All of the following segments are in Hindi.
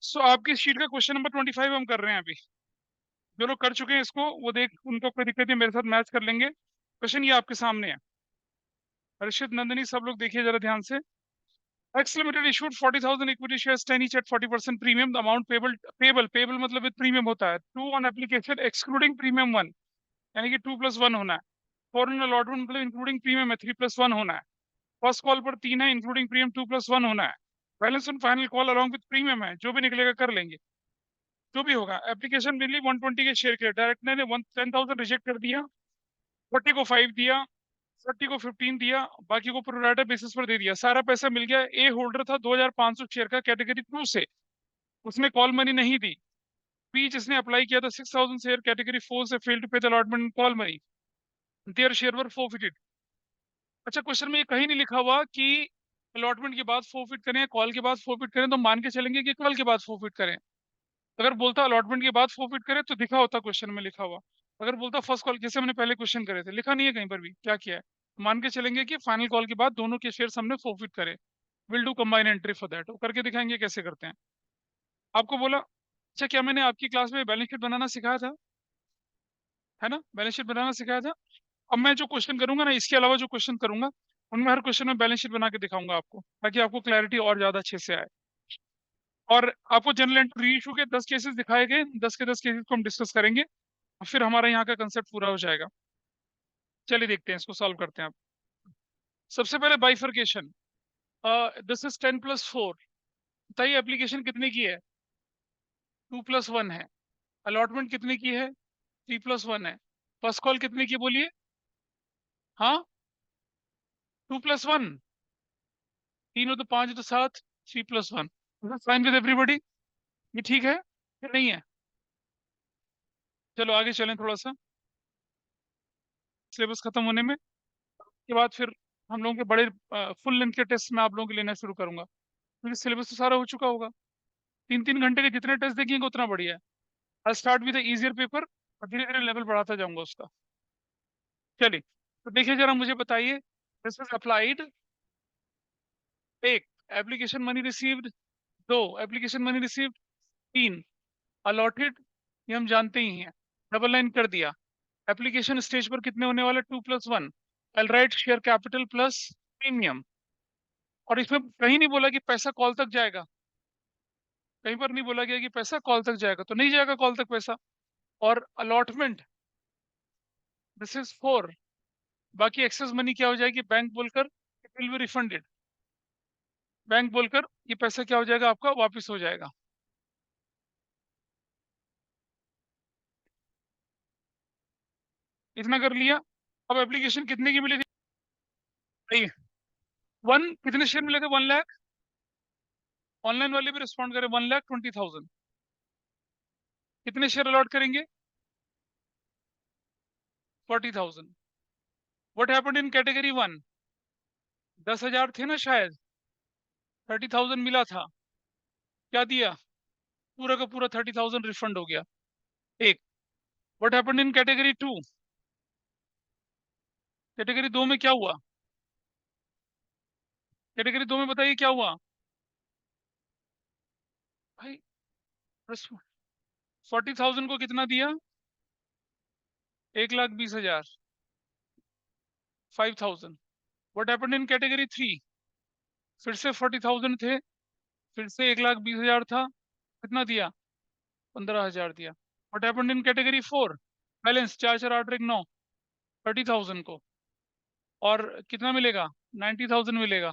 सो आपकी शीट का क्वेश्चन नंबर 25 हम कर रहे हैं अभी। जो लोग कर चुके हैं इसको वो देख, उनको कोई दिक्कत नहीं, मेरे साथ मैच कर लेंगे। क्वेश्चन ये आपके सामने है। हर्षित, नंदिनी, सब लोग देखिए जरा ध्यान से। X limited issued 40,000 equity shares 10 each eight 40% premium. The amount payable मतलब विद प्रीमियम होता है 2 ऑन एप्लीकेशन एक्सक्लूडिंग प्रीमियम 1, यानी कि 2+1 होना है। फॉरन अलॉटमेंट मतलब इंक्लूडिंग प्रीमियम है 3+1 होना है। फर्स्ट कॉल पर 3 है, इंक्लूडिंग प्रीमियम 2+1 होना है। Balance on final call along with premium है, जो भी निकलेगा कर लेंगे, जो भी होगा। एप्लीकेशन मिली 120 के शेयर के, डायरेक्टर ने 10,000 रिजेक्ट कर दिया, 40 को 5 दिया, 40 को 15 दिया, बाकी को प्रोराटा बेसिस पर दे दिया। सारा पैसा मिल गया। ए होल्डर था 2,500 शेयर का कैटेगरी 2 से, उसने कॉल मनी नहीं दी। बी जिसने अप्लाई किया था 6,000 शेयर कैटेगरी 4 से, फेल्ड टू पे the allotment call money, their share were forfeited. अच्छा, क्वेश्चन में ये कहीं नहीं लिखा हुआ कि अलॉटमेंट के बाद फोरफिट करें, कॉल के बाद फोरफिट करें, तो मान के चलेंगे कि कॉल के बाद फोरफिट करें। अगर बोलता अलॉटमेंट के बाद फोरफिट करें तो दिखा होता क्वेश्चन में लिखा हुआ। अगर बोलता फर्स्ट कॉल, जैसे हमने पहले क्वेश्चन करे थे, लिखा नहीं है कहीं पर भी क्या किया है। मान के चलेंगे कि फाइनल कॉल के बाद दोनों के शेयर हमने फोरफिट करे। Will do combine entry for that, करके दिखाएंगे कैसे करते हैं। आपको बोला, अच्छा क्या मैंने आपकी क्लास में बैलेंस शीट बनाना सिखाया था? है ना, बैलेंस शीट बनाना सिखाया था। अब मैं जो क्वेश्चन करूंगा ना, इसके अलावा जो क्वेश्चन करूंगा, उनमें हर क्वेश्चन में बैलेंस शीट बना के दिखाऊंगा आपको, ताकि आपको क्लैरिटी और ज्यादा अच्छे से आए। और आपको जनरल एंट्री इशू के 10 केसेस दिखाए गए, 10 के 10 केसेस को हम डिस्कस करेंगे, फिर हमारा यहाँ का कंसेप्ट पूरा हो जाएगा। चलिए देखते हैं, इसको सॉल्व करते हैं आप। सबसे पहले बाइफर्केशन। This is 10+4। बताइए एप्लीकेशन कितने की है? 2+1 है। अलॉटमेंट कितने की है? 3+1 है। फर्स्ट कॉल कितने की बोलिए? हाँ, 2+1। 3 हो तो 5 हो तो 7, 3+1। Fine with everybody? ये ठीक है या नहीं है? चलो आगे चलें थोड़ा सा, सिलेबस खत्म होने में के बाद फिर हम लोगों के बड़े फुल लेंथ के टेस्ट में आप लोगों के लेना शुरू करूंगा, क्योंकि सिलेबस तो सारा हो चुका होगा। 3-3 घंटे के जितने टेस्ट देखेंगे उतना बढ़िया है। I start with easier paper और धीरे धीरे लेवल बढ़ाता जाऊंगा उसका। चलिए, तो देखिए जरा, मुझे बताइए। This is applied. एक, एप्लीकेशन मनी रिसीव्ड। दो, एप्लीकेशन मनी रिसीव्ड। तीन, अलॉटेड, ये हम जानते ही हैं, डबल लाइन कर दिया। एप्लीकेशन स्टेज पर कितने होने वाले? 2+1। एलराइट शेयर कैपिटल प्लस प्रीमियम। और इसमें कहीं नहीं बोला कि पैसा कॉल तक जाएगा, कहीं पर नहीं बोला गया कि पैसा कॉल तक जाएगा, तो नहीं जाएगा कॉल तक पैसा। और अलॉटमेंट, दिस इज 4। बाकी एक्सेस मनी क्या हो जाएगी? बैंक बोलकर it will be refunded. Bank बोलकर ये पैसा क्या हो जाएगा? आपका वापस हो जाएगा। इतना कर लिया। अब एप्लीकेशन कितने की मिली थी? नहीं, वन कितने शेयर मिले थे? 1 लाख। ऑनलाइन वाले भी रिस्पॉन्ड करे, 1,20,000। कितने शेयर अलॉट करेंगे? 40,000। What happened in category 1? 10,000 थे ना शायद, 30,000 मिला था। क्या दिया? पूरा का पूरा 30,000 रिफंड हो गया। एक, what happened in category 2? Category 2 में क्या हुआ? कैटेगरी 2 में बताइए क्या हुआ भाई? 40,000 को कितना दिया? 1,20,000, 5,000। What happened in category 3? फिर से 40,000 थे, फिर से 1,20,000 था, कितना दिया? 15,000 दिया। What happened in category 4? Balance 4, 4, 8, 1, 9, 30,000 को, और कितना मिलेगा? 90,000 मिलेगा।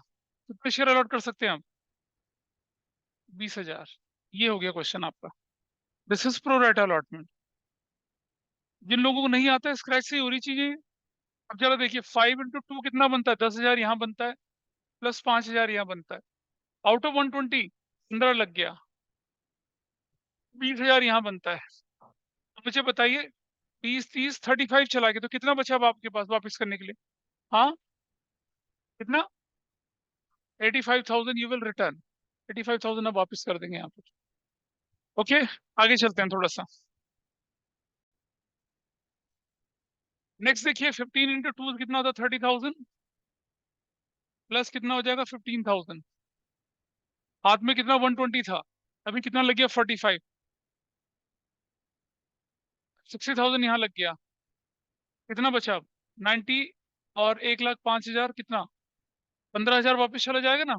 कितने शेयर अलॉट कर सकते हैं हम? 20,000। ये हो गया क्वेश्चन आपका। This is pro rata allotment. जिन लोगों को नहीं आता है, स्क्रैच से ही हो रही चीजें। अब जरा देखिए, 5 into 2 कितना बनता है? 10,000 यहाँ बनता है, प्लस 5,000 यहाँ बनता है। आउट ऑफ 120 15 लग गया, 20,000 यहाँ बनता है। तो मुझे बताइए, 30, 30, 35 चला गया, तो कितना बचा अब आपके पास वापस करने के लिए? हाँ, कितना? 85,000 यू विल रिटर्न। 85,000 अब वापस कर देंगे यहाँ पर। ओके, आगे चलते हैं थोड़ा सा। नेक्स्ट देखिए, 15 into 2 कितना होता है? 30,000 प्लस कितना हो जाएगा? 15,000। हाथ में कितना? 120 था, अभी कितना लग गया 45, 60,000 यहाँ लग गया, कितना बचा अब 90, और 1,05,000 कितना, 15,000 वापस चला जाएगा ना,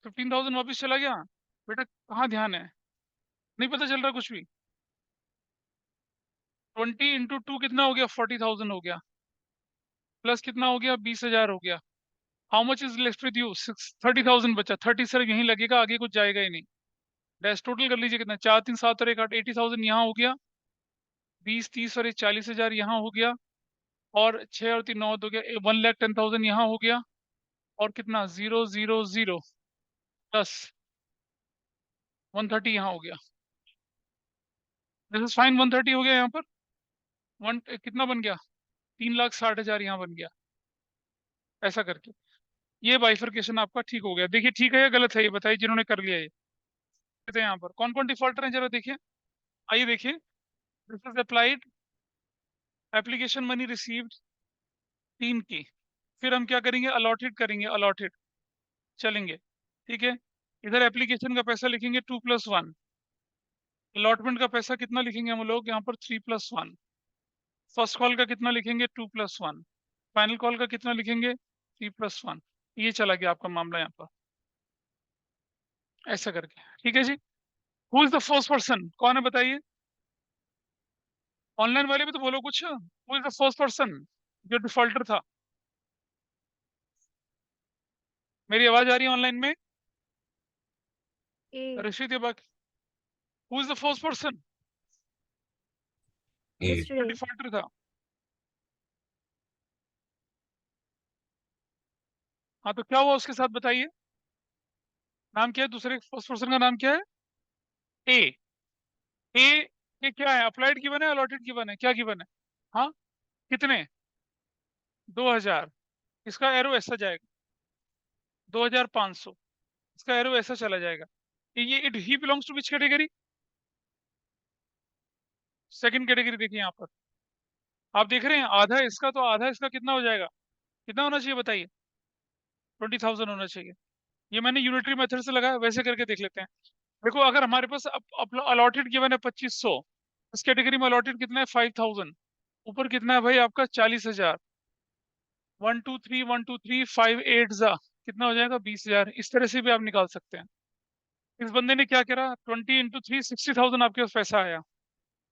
15,000 वापस चला गया। बेटा कहाँ ध्यान है, नहीं पता चल रहा कुछ भी। 20 × 2 कितना हो गया, 40,000 हो गया, प्लस कितना हो गया, 20,000 हो गया। How much is left with you, 30,000 बचा, 30 सर यहीं लगेगा, आगे कुछ जाएगा ही नहीं। डैश टोटल कर लीजिए कितना, 4 3 7 और 1 8, 80,000 यहाँ हो गया, 20 30 और 40,000 यहाँ हो गया, और 6 और 3 9 हो गया, 1,10,000 यहाँ हो गया, और कितना 0 0 0 प्लस 130 यहाँ हो गया। दिस इज फाइन, 130 हो गया यहाँ पर, वन कितना बन गया, 3,60,000 यहाँ बन गया। ऐसा करके ये बाइफरकेशन आपका ठीक हो गया। देखिए ठीक है या गलत है, ये बताइए जिन्होंने कर लिया ये। कहते हैं यहाँ पर कौन कौन डिफॉल्टर है, जरा देखिए। आइए देखिए, this is applied, application money received 3 की, फिर हम क्या करेंगे, अलॉटेड करेंगे, अलॉटेड चलेंगे, ठीक है। इधर एप्लीकेशन का पैसा लिखेंगे 2+1, अलॉटमेंट का पैसा कितना लिखेंगे हम लोग यहाँ पर 3+1, फर्स्ट कॉल का कितना लिखेंगे 2+1, फाइनल कॉल का कितना लिखेंगे 3+1। ये चला गया आपका मामला यहाँ पर, ऐसा करके, ठीक है जी। Who is the first person, कौन है बताइए, ऑनलाइन वाले भी तो बोलो कुछ, who is the first person जो डिफॉल्टर था। मेरी आवाज आ रही है ऑनलाइन में, ए। रशीद ये बाकी, who is the first person जो यस्टरडे। डिफॉल्टर था। हाँ तो क्या हुआ उसके साथ बताइए, नाम क्या है दूसरे फर्स्ट पर्सन का, नाम क्या है, ए। ए, ये क्या है, अप्लाइड गिवन है, अलॉटेड गिवन है, क्या गिवन है, हाँ कितने, 2,000, इसका एरो ऐसा जाएगा, 2,500, इसका एरो ऐसा चला जाएगा। ये it he belongs to which category, second category. देखिए यहाँ पर आप देख रहे हैं, आधा इसका तो आधा इसका कितना हो जाएगा, कितना होना चाहिए बताइए, 20,000 होना चाहिए। ये मैंने यूनिटरी मेथड से लगाया, वैसे करके देख लेते हैं। देखो अगर हमारे पास अलॉटेड गिवन है 2,500, इस कैटेगरी में अलॉटेड कितना है 5,000, ऊपर कितना है भाई आपका 40,000, 1 2 3 1 2 3 5 8 जा कितना हो जाएगा 20,000। इस तरह से भी आप निकाल सकते हैं। इस बंदे ने क्या करा, 20 × 3 60,000 आपके पास पैसा आया,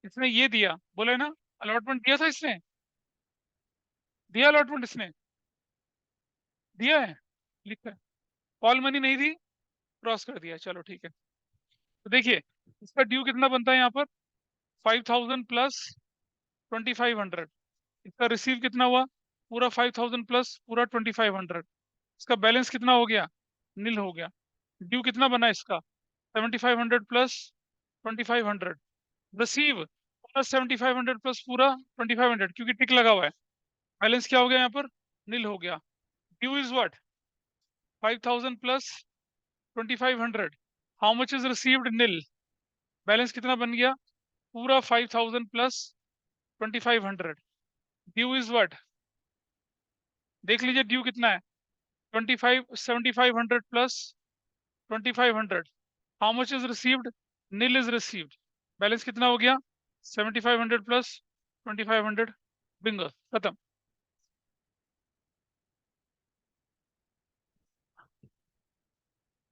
इसने ये दिया, बोले ना अलॉटमेंट दिया था इसने, दिया अलॉटमेंट इसने, दिया है, लिखा है, कॉल मनी नहीं दी, क्रॉस कर दिया, चलो ठीक है। तो देखिए इसका ड्यू कितना बनता है यहाँ पर, 5,000 प्लस 2,500, इसका रिसीव कितना हुआ, पूरा 5,000 प्लस पूरा 2,500, इसका बैलेंस कितना हो गया, नील हो गया। ड्यू कितना बना इसका, 7,500 प्लस 2,500, रिसीव पूरा 7,500 प्लस पूरा 2,500, क्योंकि टिक लगा हुआ है, बैलेंस क्या हो गया यहाँ पर, नील हो गया। Due is what, 5,000 plus 2,500, how much is received, nil, balance कितना बन गया, पूरा 5,000 प्लस 2,500। ड्यू इज व्हाट, देख लीजिए ड्यू कितना है, 7,500 plus 2,500, how much is received, nil is received, balance कितना हो गया 7,500 प्लस 2,500, बिंगो खत्म।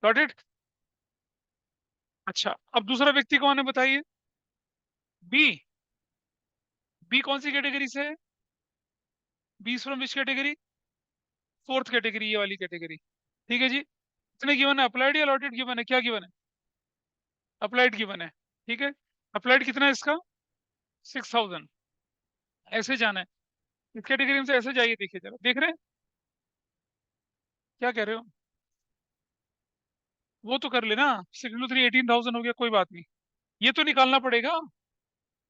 Got it. अच्छा अब दूसरा व्यक्ति कौन है बताइए, बी। बी कौन सी कैटेगरी से है, B from which category, fourth category, ये वाली कैटेगरी, ठीक है जी। इसने गिवन है अप्लाइड या अलॉटेड गिवन है, क्या गिवन है, अप्लाइड गिवन है, ठीक है। अप्लाइड कितना है इसका 6,000, ऐसे जाना है, इस कैटेगरी में से ऐसे जाइए, देखिए जरा, देख रहे हैं क्या कह रहे हो, वो तो कर लेना, 6 × 3 18,000 हो गया, कोई बात नहीं, ये तो निकालना पड़ेगा।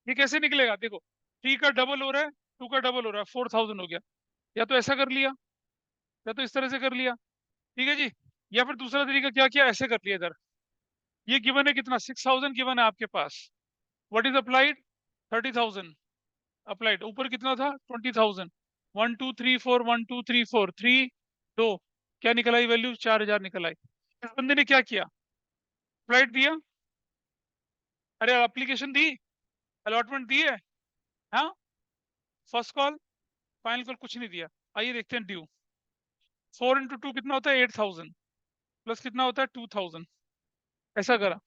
ये कैसे निकलेगा, देखो 3 का डबल हो रहा है, 2 का डबल हो रहा है, 4,000 हो गया, या तो ऐसा कर लिया, या तो इस तरह से कर लिया, ठीक है जी। या फिर दूसरा तरीका क्या किया, ऐसे कर लिया इधर, ये गिवन है कितना 6,000 गिवन है आपके पास, व्हाट इज अप्लाइड 30,000, अप्लाइड ऊपर कितना था 20,000, 1 2 3 4 1 2 3 4 3 2, क्या निकल आई वैल्यू 4,000 निकल आई। इस बंदे ने क्या किया, फ्लाइट दिया? अरे एप्लीकेशन दी, अलॉटमेंट दी है? हाँ, फर्स्ट कॉल, फाइनल कॉल कुछ नहीं दिया। आइए देखते हैं ड्यू। 4 into 2 कितना होता है? 8,000 प्लस कितना होता है? 2,000। ऐसा करा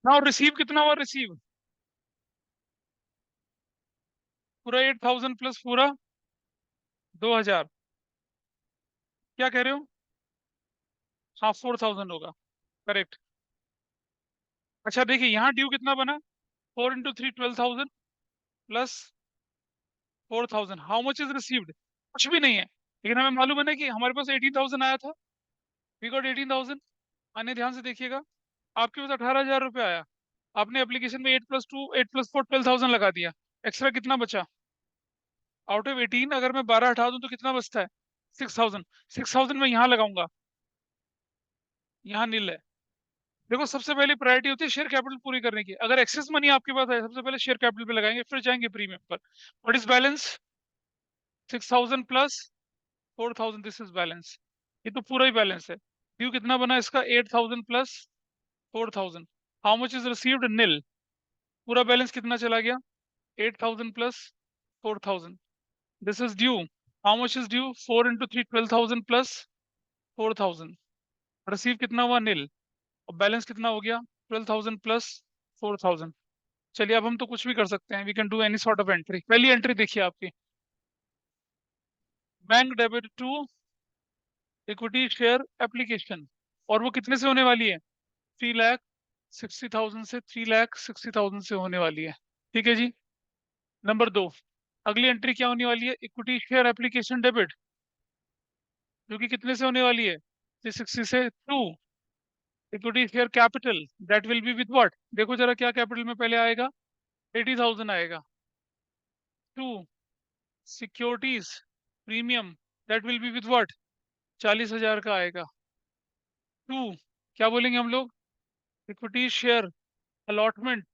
ना। और रिसीव कितना हुआ? रिसीव पूरा 8,000 प्लस पूरा 2,000। क्या कह रहे हो? हाँ, 4,000 होगा। करेक्ट। अच्छा देखिए, यहाँ ड्यू कितना बना? 4 into 3 12,000 plus 4,000। How much is received? कुछ भी नहीं है, लेकिन हमें मालूम है ना कि हमारे पास 18,000 आया था। We got 18,000। आने ध्यान से देखिएगा, आपके पास 18,000 रुपये आया। आपने एप्लीकेशन में 8+2 8+4 12,000 लगा दिया। एक्स्ट्रा कितना बचा? आउट ऑफ 18 अगर मैं 12 हटा दूं तो कितना बचता है? 6,000। 6,000 मैं यहाँ लगाऊंगा, यहाँ नील है। देखो, सबसे पहले प्रायोरिटी होती है शेयर कैपिटल पूरी करने की। अगर एक्सेस मनी आपके पास है, सबसे पहले शेयर कैपिटल पे लगाएंगे, फिर जाएंगे प्रीमियम पर। What is balance? 6,000 plus 4,000, this is balance. ये तो पूरा ही बैलेंस है। ड्यू कितना बना इसका? 8,000 plus 4,000। How much is received? Nil. पूरा बैलेंस कितना चला गया? 8,000 plus 4,000। This is due. How much is due? 4 into 3 12,000 plus 4,000। Receive कितना हुआ? निल। और बैलेंस कितना हो गया? 12,000 प्लस 4,000। चलिए, अब हम तो कुछ भी कर सकते हैं। We can do any sort of entry. पहली एंट्री देखिए आपकी, bank debit to equity share application. और वो कितने से होने वाली है? 3,60,000 से, 3,60,000 से होने वाली है। ठीक है जी। नंबर 2, अगली एंट्री क्या होने वाली है? इक्विटी शेयर एप्लीकेशन डेबिट, जो कि कितने से होने वाली है? 360 से। To equity share capital, that will be with what? देखो जरा, क्या कैपिटल में पहले आएगा? 80,000 आएगा। To securities premium, that will be with what? 40,000 का आएगा। टू क्या बोलेंगे हम लोग? इक्विटी शेयर अलॉटमेंट,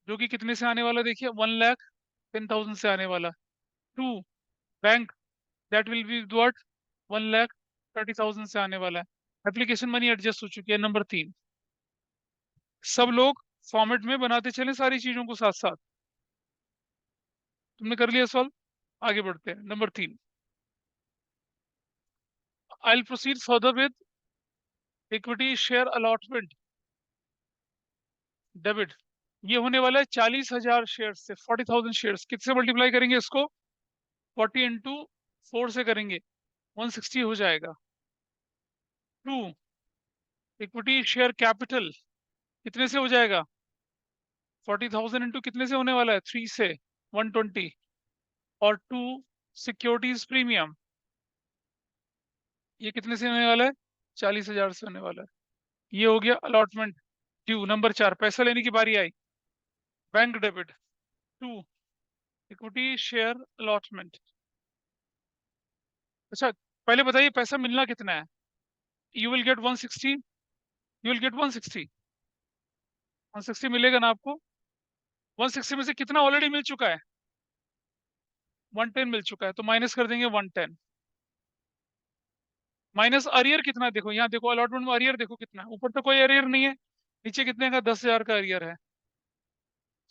जो कि कितने से आने वाला? देखिए, 1,10,000 से आने वाला। To bank, that will be what? 1,30,000 से आने वाला है। एप्लीकेशन मनी एडजस्ट हो चुकी है। नंबर 3, सब लोग फॉर्मेट में बनाते चले सारी चीजों को साथ साथ। तुमने कर लिया सॉल्व? आगे बढ़ते हैं। Number 3, I will proceed further with equity share allotment debit. ये होने वाला है 40,000 शेयर से। 40,000 शेयर किससे मल्टीप्लाई करेंगे इसको? 40 into 4 से करेंगे, 160 हो जाएगा। टू इक्विटी शेयर कैपिटल कितने से हो जाएगा? 40,000 इंटू कितने से होने वाला है? 3 से, 120। और टू सिक्योरिटीज प्रीमियम, ये कितने से होने वाला है? 40,000 से होने वाला है। ये हो गया अलॉटमेंट ड्यू। नंबर 4, पैसा लेने की बारी आई। Bank debit to equity share allotment. अच्छा, पहले बताइए पैसा मिलना कितना है? You will get 160। You will get 160। 160 मिलेगा ना आपको? 160 में से कितना ऑलरेडी मिल चुका है? 110 मिल चुका है, तो माइनस कर देंगे 110। माइनस अरियर कितना है? देखो यहाँ, देखो अलॉटमेंट में अरियर देखो कितना है। ऊपर तो कोई अरियर नहीं है, नीचे कितने का? 10,000 का अरियर है।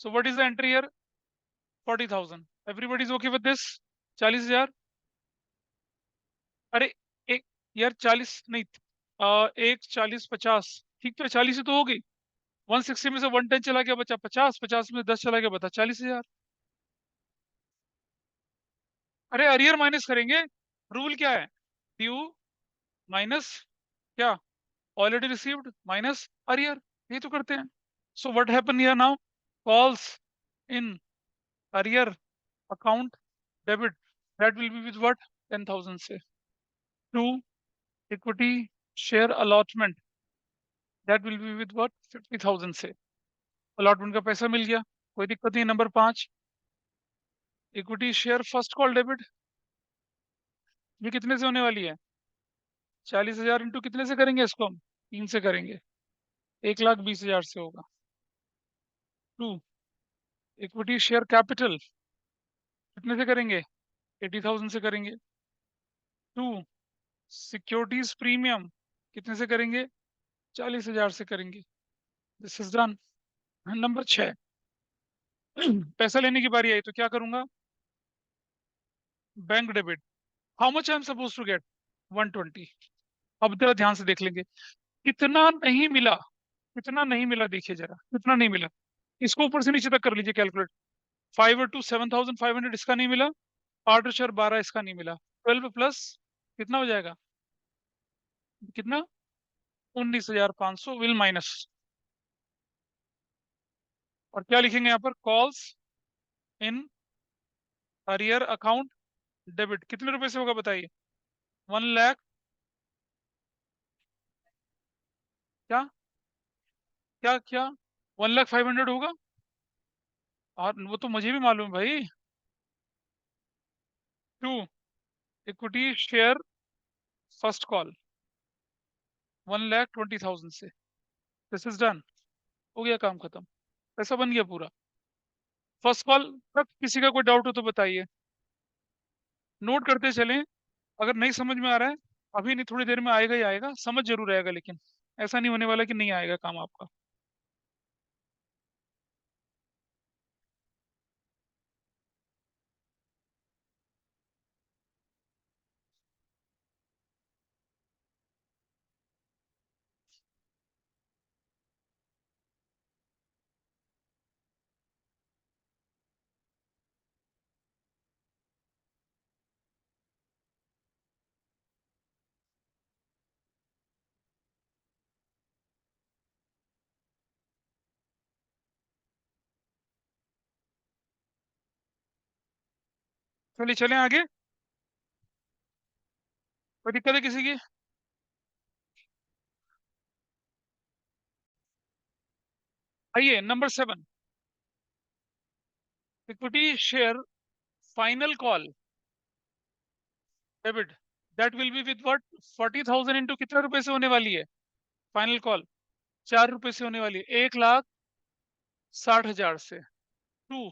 So what is the entry here? 40,000। Everybody is okay with this? 40,000। अरे एक, यार 40 नहीं, एक 40 50, ठीक तो है, 40 ही तो होगी। 160 में से 110 चला गया, बचा 50, 50 में 10 चला गया, बता 40,000। अरे अरियर माइनस करेंगे, रूल क्या है? ड्यू माइनस क्या? ऑलरेडी रिसीव्ड माइनस अरियर, ये तो करते हैं। So what happen here now? Calls in arrear account debit, that will be with what? 10,000 से। To equity share allotment, that will be with what? 50,000 से। अलॉटमेंट का पैसा मिल गया, कोई दिक्कत नहीं। Number 5, equity share first call debit, ये कितने से होने वाली है? 40,000 इंटू कितने से करेंगे इसको हम? 3 से करेंगे, 1,20,000 से होगा। टू इक्विटी शेयर कैपिटल कितने से करेंगे? 80,000 से करेंगे। टू सिक्योरिटीज प्रीमियम कितने से करेंगे? 40,000 से करेंगे। This is done. नंबर 6, पैसा लेने की बारी आई तो क्या करूंगा? Bank debit. How much I am suppose to get? 120। अब जरा ध्यान से देख लेंगे कितना नहीं मिला। कितना नहीं मिला देखिए जरा, कितना नहीं मिला। इसको ऊपर से नीचे तक कर लीजिए कैलकुलेट। 5 और 2 7,500 इसका नहीं मिला। 8 और 4 12 इसका नहीं मिला। 12 प्लस कितना हो जाएगा? कितना? 19,500 विल माइनस। और क्या लिखेंगे यहाँ पर? Calls in arrear account debit कितने रुपए से होगा बताइए? 1 लाख। क्या क्या क्या? 1,05,000 होगा। और वो तो मुझे भी मालूम है भाई। 2 इक्विटी शेयर फर्स्ट कॉल 1,20,000 से। This is done. हो गया काम खत्म। पैसा बन गया पूरा। फर्स्ट कॉल तक किसी का कोई डाउट हो तो बताइए। नोट करते चलें। अगर नहीं समझ में आ रहा है, अभी नहीं थोड़ी देर में आएगा ही आएगा, समझ जरूर आएगा, लेकिन ऐसा नहीं होने वाला कि नहीं आएगा काम आपका। चलिए चलें आगे। कोई दिक्कत है किसी की? आइए number 7, equity share final call debit that will be with what? 40,000 into कितने रुपए से होने वाली है फाइनल कॉल? 4 रुपए से होने वाली है। 1,60,000 से। 2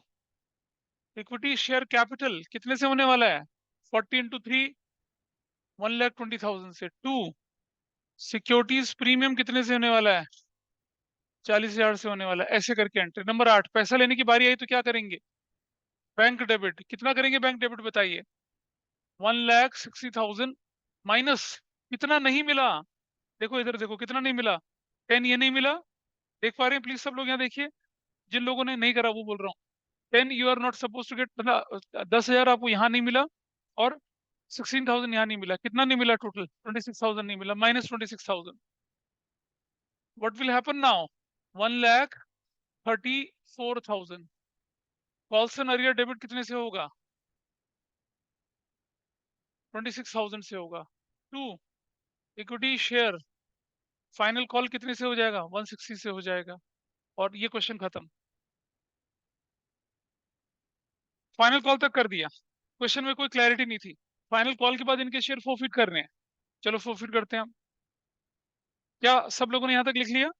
इक्विटी शेयर कैपिटल कितने से होने वाला है? 40 इंटू 3 1,20,000 से। 2 सिक्योरिटीज प्रीमियम कितने से होने वाला है? 40,000 से होने वाला है। ऐसे करके एंट्री। नंबर 8, पैसा लेने की बारी आई तो क्या करेंगे? बैंक डेबिट कितना करेंगे? बैंक डेबिट बताइए। 1,60,000 माइनस कितना नहीं मिला? देखो इधर देखो कितना नहीं मिला। 10 ये नहीं मिला। देख पा रहे हैं प्लीज सब लोग यहाँ देखिए। जिन लोगों ने नहीं करा वो बोल रहा हूँ। 10 you are not suppose to get, मतलब 10,000 आपको यहाँ नहीं मिला। और 16,000 यहाँ नहीं मिला। कितना नहीं मिला टोटल? 26,000 नहीं मिला। -26,000। What will happen now? 1,34,000। Calls in arrear debit कितने से होगा? 26,000 से होगा। 2 इक्विटी शेयर फाइनल कॉल कितने से हो जाएगा? 160 से हो जाएगा। और ये क्वेश्चन खत्म। फाइनल कॉल तक कर दिया। क्वेश्चन में कोई क्लैरिटी नहीं थी। फाइनल कॉल के बाद इनके शेयर फोरफिट करने हैं। चलो फोरफिट करते हैं हम। क्या सब लोगों ने यहाँ तक लिख लिया?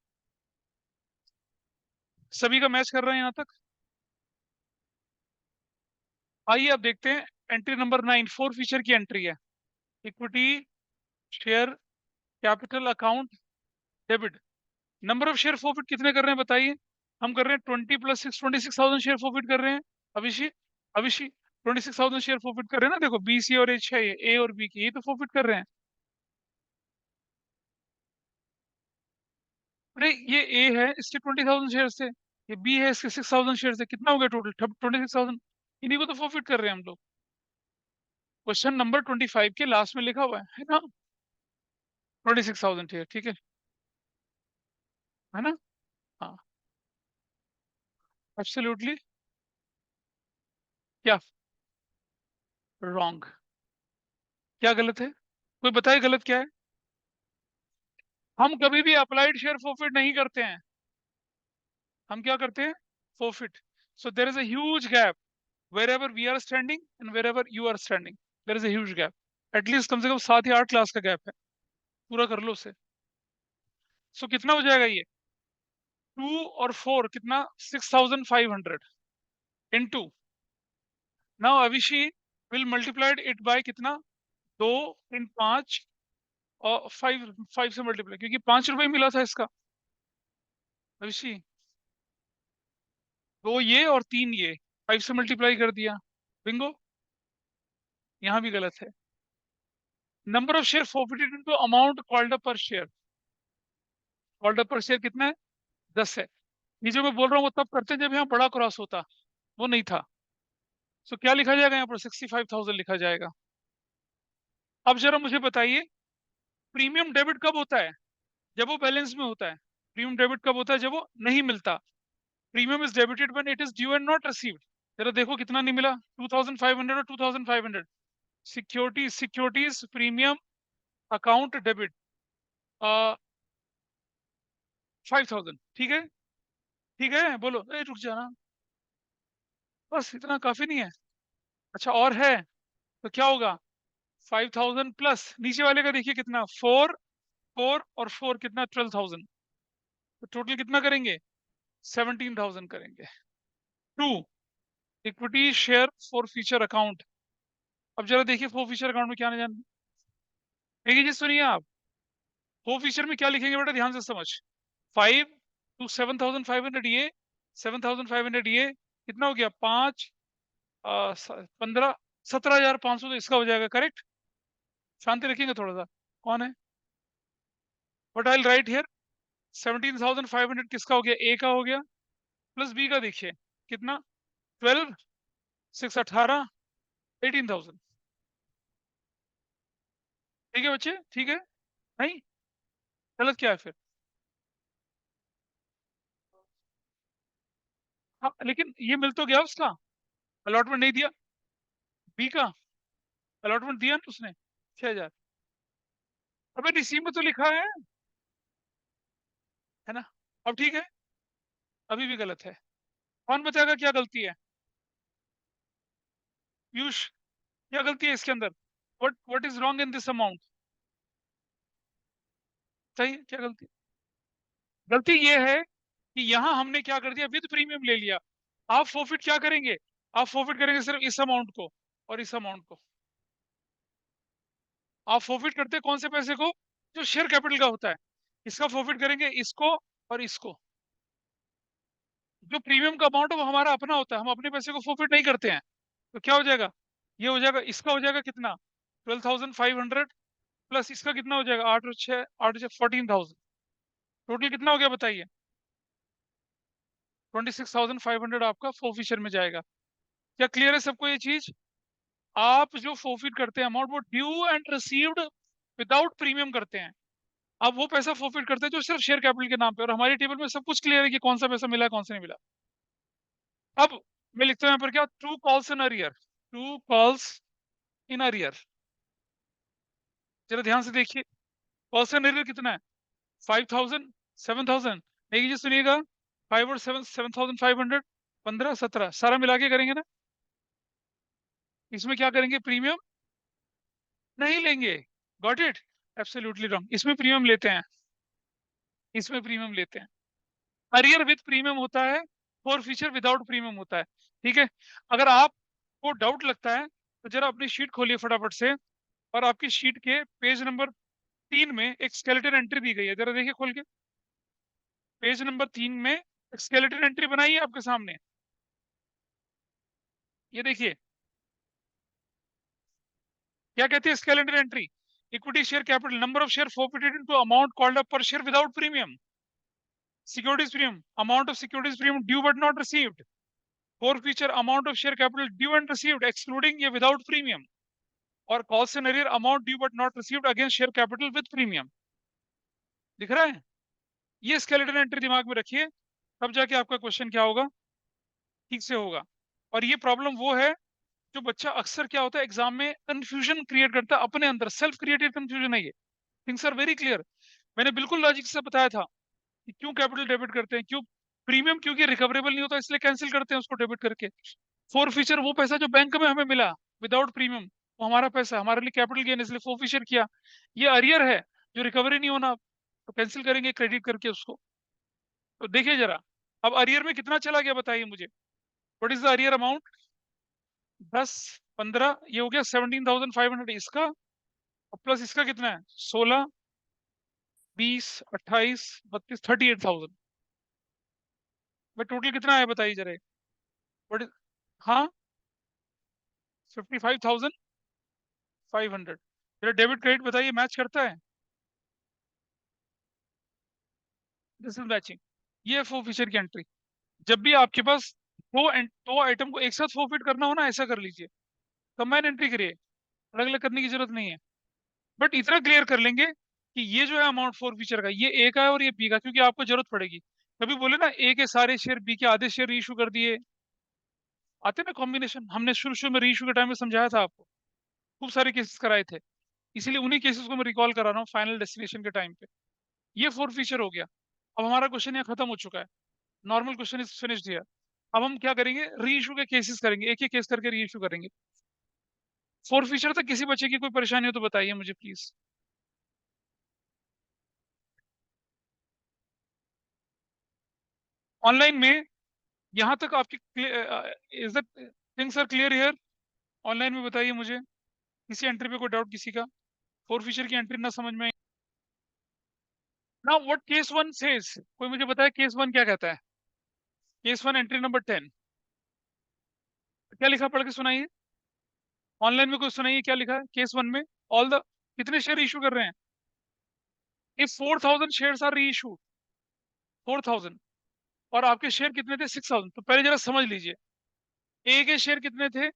सभी का मैच कर रहे हैं यहाँ तक? आइए अब देखते हैं। एंट्री नंबर 9 फोर फीचर की एंट्री है। Equity share capital account debit. Number of share forfeit कितने कर रहे हैं बताइए? हम कर रहे हैं 20 + 6, 26,000 शेयर फोरफिट कर रहे हैं। अभिषेक, अभिषेक 26,000 शेयर फोरफिट कर रहे हैं ना। देखो बी सी और एच है, ये ए और बी की ये तो फोरफिट कर रहे हैं। अरे ये ए है, इसके 20,000 शेयर से। ये बी है, इसके 6,000 शेयर से। कितना हो गया टोटल? 26,000। इन्हीं को तो फोरफिट कर रहे हैं हम लोग। क्वेश्चन नंबर 25 के लास्ट में लिखा हुआ है ना? 26,000 शेयर, ठीक है ना? हाँ, एब्सोल्युटली। क्या रॉन्ग? क्या गलत है? कोई बताए गलत क्या है? हम कभी भी अप्लाइड शेयर फोरफिट नहीं करते हैं। हम क्या करते हैं? Forfeit. So there is a huge gap wherever we are standing and wherever you are standing. There is a huge gap. At least कम से कम 7 या 8 क्लास का गैप है। पूरा कर लो उसे। सो कितना हो जाएगा ये? 2 और 4 कितना? 6,500 into. Now Avishi will multiplied it by कितना? 2 × 5 और 5 से मल्टीप्लाई, क्योंकि 5 रुपए मिला था इसका ऋषि। 2 ये और 3 ये, 5 से मल्टीप्लाई कर दिया, बिंगो। यहाँ भी गलत है। Number of share forfeited into amount called up per share. Called up per share कितना है? 10 है। ये जो मैं बोल रहा हूँ वो तब करते हैं जब यहाँ बड़ा क्रॉस होता, वो नहीं था। सो क्या लिखा जाएगा यहाँ पर? 65,000 लिखा जाएगा। अब जरा मुझे बताइए, प्रीमियम डेबिट कब होता है? जब वो बैलेंस में होता है। प्रीमियम डेबिट कब होता है? जब वो नहीं मिलता। Premium is debited when it is due and not received. जरा देखो कितना नहीं मिला, 2500 और 2500। Securities premium account debit 5000। ठीक है, ठीक है, बोलो। रुक जाना, बस इतना काफी नहीं है? अच्छा और है, तो क्या होगा? 5000 प्लस नीचे वाले का देखिए कितना, 4 और 4 कितना, 12,000। तो टोटल कितना करेंगे? 17,000 करेंगे। 2 equity share for future account. अब जरा देखिए फॉर फ्यूचर अकाउंट में क्या नहीं जान। देखिए जी, सुनिए आप, फॉर फ्यूचर में क्या लिखेंगे बेटा, ध्यान से समझ। 5 टू 7,500 ये, 7,500 ये कितना हो गया? 5 15 17,500, तो इसका हो जाएगा करेक्ट। शांति रखेंगे थोड़ा सा। कौन है? बट आई राइट हियर 17,500 किसका हो गया? ए का हो गया, प्लस बी का देखिए कितना, 12 6 18 18,000। ठीक है बच्चे, ठीक है? नहीं, गलत क्या है फिर? हाँ लेकिन ये मिल तो गया उसका, अलॉटमेंट नहीं दिया। बी का अलॉटमेंट दिया ना उसने, 6,000। अबे रिसीव में तो लिखा है ना? अब ठीक है, अभी भी गलत है। कौन बताएगा क्या गलती है? पीयूष, क्या गलती है इसके अंदर? What is wrong in this amount? सही है, क्या गलती? गलती ये है कि यहाँ हमने क्या कर दिया, विद प्रीमियम ले लिया। आप फोरफिट क्या करेंगे? आप फोरफिट करेंगे सिर्फ इस अमाउंट को और इस अमाउंट को। आप फोरफिट करते हैं कौन से पैसे को? जो शेयर कैपिटल का होता है। इसका फोरफिट करेंगे, इसको और इसको। जो प्रीमियम का अमाउंट है वो हमारा अपना होता है, हम अपने पैसे को फोरफिट नहीं करते हैं। तो क्या हो जाएगा? ये हो जाएगा, इसका हो जाएगा कितना, 12,500, प्लस इसका कितना हो जाएगा, 8 और 6 8 6 14,000। टोटल कितना हो गया बताइए? 26,500 आपका फोरफिचर में जाएगा। क्या क्लियर है सबको ये चीज? आप जो फोरफिट करते हैं अमाउंट, वो due and received without premium करते हैं। आप वो पैसा फोरफिट करते हैं जो सिर्फ शेयर कैपिटल के नाम पे, और हमारी टेबल में सब कुछ क्लियर है कि कौन सा पैसा मिला है कौन सा नहीं मिला। अब मैं लिखता हूं यहाँ पर क्या, true calls in arrear. True calls in arrear. जरा ध्यान से देखिए, कॉल्स इन अरियर कितना है? 5,000 7,000। देखिए जी, सुनिएगा, 5 और 7 7,500, 15 17 सारा मिला के करेंगे ना। इसमें क्या करेंगे? प्रीमियम नहीं लेंगे। Got it? एब्सोल्युटली रॉन्ग, इसमें प्रीमियम लेते हैं, इसमें प्रीमियम लेते हैं। अरियर विद प्रीमियम होता है, फोर फीचर विदाउट प्रीमियम होता है। ठीक है, अगर आपको डाउट लगता है तो जरा अपनी शीट खोलिए फटाफट से, और आपकी शीट के पेज नंबर 3 में एक स्केलेटन एंट्री दी गई है, जरा देखिए खोल के। पेज नंबर 3 में एक स्केलेटन एंट्री बनाई है आपके सामने, ये देखिए क्या कहती है skeleton entry. Equity share capital, number of share forfeited into amount called up per share without premium. Securities premium, amount of securities premium due but not received. Forfeiture, amount of share capital due and received excluding ये विदाउट प्रीमियम। और cost and arrear, amount due but not received against share capital with premium. दिख रहा है? ये स्केलेटन एंट्री दिमाग में रखिए, तब जाके आपका क्वेश्चन क्या होगा, ठीक से होगा। और ये प्रॉब्लम वो है जो बच्चा अक्सर क्या होता है एग्जाम में कंफ्यूजन क्रिएट करता है अपने अंदर, सेल्फ क्रिएटेड कंफ्यूजन है ये। Things are very clear. मैंने बिल्कुल लॉजिक से बताया था कि क्यों कैपिटल डेबिट करते हैं, क्यों प्रीमियम, क्योंकि रिकवरेबल नहीं होता इसलिए कैंसिल करते हैं उसको डेबिट करके। फोर फीचर, वो पैसा जो बैंक में हमें मिला विदाउट प्रीमियम, वो हमारा पैसा, हमारे लिए कैपिटल गेन, इसलिए फोर फीचर किया। ये अरियर है जो रिकवरी नहीं होना, तो कैंसिल करेंगे क्रेडिट करके उसको। तो देखिए जरा, अब अरियर में कितना चला गया बताइए मुझे। What is the arrear amount? 10 15 ये हो गया 17,500 इसका, और प्लस इसका कितना है, 16, 20, 28, 32, 38,000। भाई टोटल कितना है बताइए जरा। बट हाँ, 55,500। जरा डेबिट क्रेडिट बताइए, मैच करता है? This is matching. ये फो फीचर की एंट्री। जब भी आपके पास दो आइटम को एक साथ फोरफिट करना हो ना, ऐसा कर लीजिए, कंबाइन एंट्री करिए, अलग अलग करने की जरूरत नहीं है। बट इतना क्लियर कर लेंगे कि ये जो है अमाउंट फोर फीचर का, ये ए का है और ये बी का, क्योंकि आपको जरूरत पड़ेगी। कभी बोले ना ए के सारे शेयर बी के आधे शेयर रीइशू कर दिए, आते ना कॉम्बिनेशन, हमने शुरू शुरू में रीइशू के टाइम में समझाया था आपको, खूब सारे केसेस कराए थे। इसीलिए उन्हीं केसेस को मैं रिकॉल करा रहा हूँ फाइनल डेस्टिनेशन के टाइम पे। ये फोर फीचर हो गया। अब हमारा क्वेश्चन यहाँ खत्म हो चुका है, normal question is finished here. अब हम क्या करेंगे, री इशू के केसेस करेंगे, एक एक केस करके री इशू करेंगे। फोर फीचर तक किसी बच्चे की कोई परेशानी हो तो बताइए मुझे प्लीज। ऑनलाइन में यहाँ तक आपकी is the things are clear here? Online में बताइए मुझे, किसी एंट्री पे कोई डाउट किसी का? फोर फीचर की एंट्री ना समझ में आई? ना व्हाट केस वन सेज, कोई मुझे बताए केस वन क्या कहता है? केस वन एंट्री नंबर 10 क्या लिखा, पढ़ के सुनाइए। ऑनलाइन में कोई सुनाइए क्या लिखा है केस वन में। ऑल द कितने शेयर इशू कर रहे हैं? इफ 4,000 शेयर आर री इशू, 4,000, और आपके शेयर कितने थे 6,000, तो पहले जरा समझ लीजिए, ए के शेयर कितने थे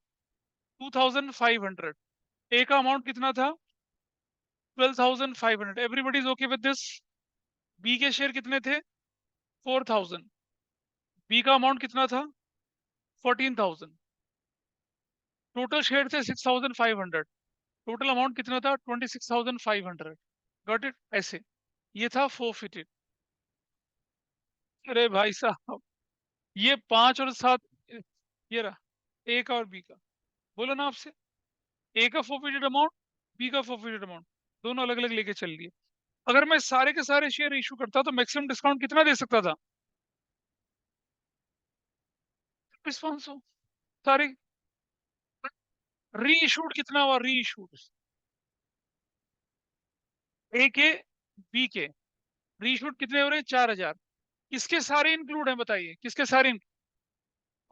2,500, ए का अमाउंट कितना था 12,500, everybody is okay with this. B के शेयर कितने थे 4,000, बी का अमाउंट कितना था 14,000, टोटल शेयर थे 6,500, टोटल अमाउंट कितना था 26,500। Got it? ऐसे ये था फोर। अरे भाई साहब, ये 5 और 7, ये रहा ए का और बी का। बोलो ना आपसे, ए का फोरफिटेड अमाउंट, बी का फोरफिटेड अमाउंट, दोनों अलग अलग लेके चल लिए। अगर मैं सारे के सारे शेयर इशू करता तो मैक्सिमम डिस्काउंट कितना दे सकता था? 500 सारे। री इशूड कितना हुआ, री इशूड ए के बी के री इशूड कितने हो रहे हैं 4,000। किसके सारे इंक्लूड हैं बताइए, किसके सारे?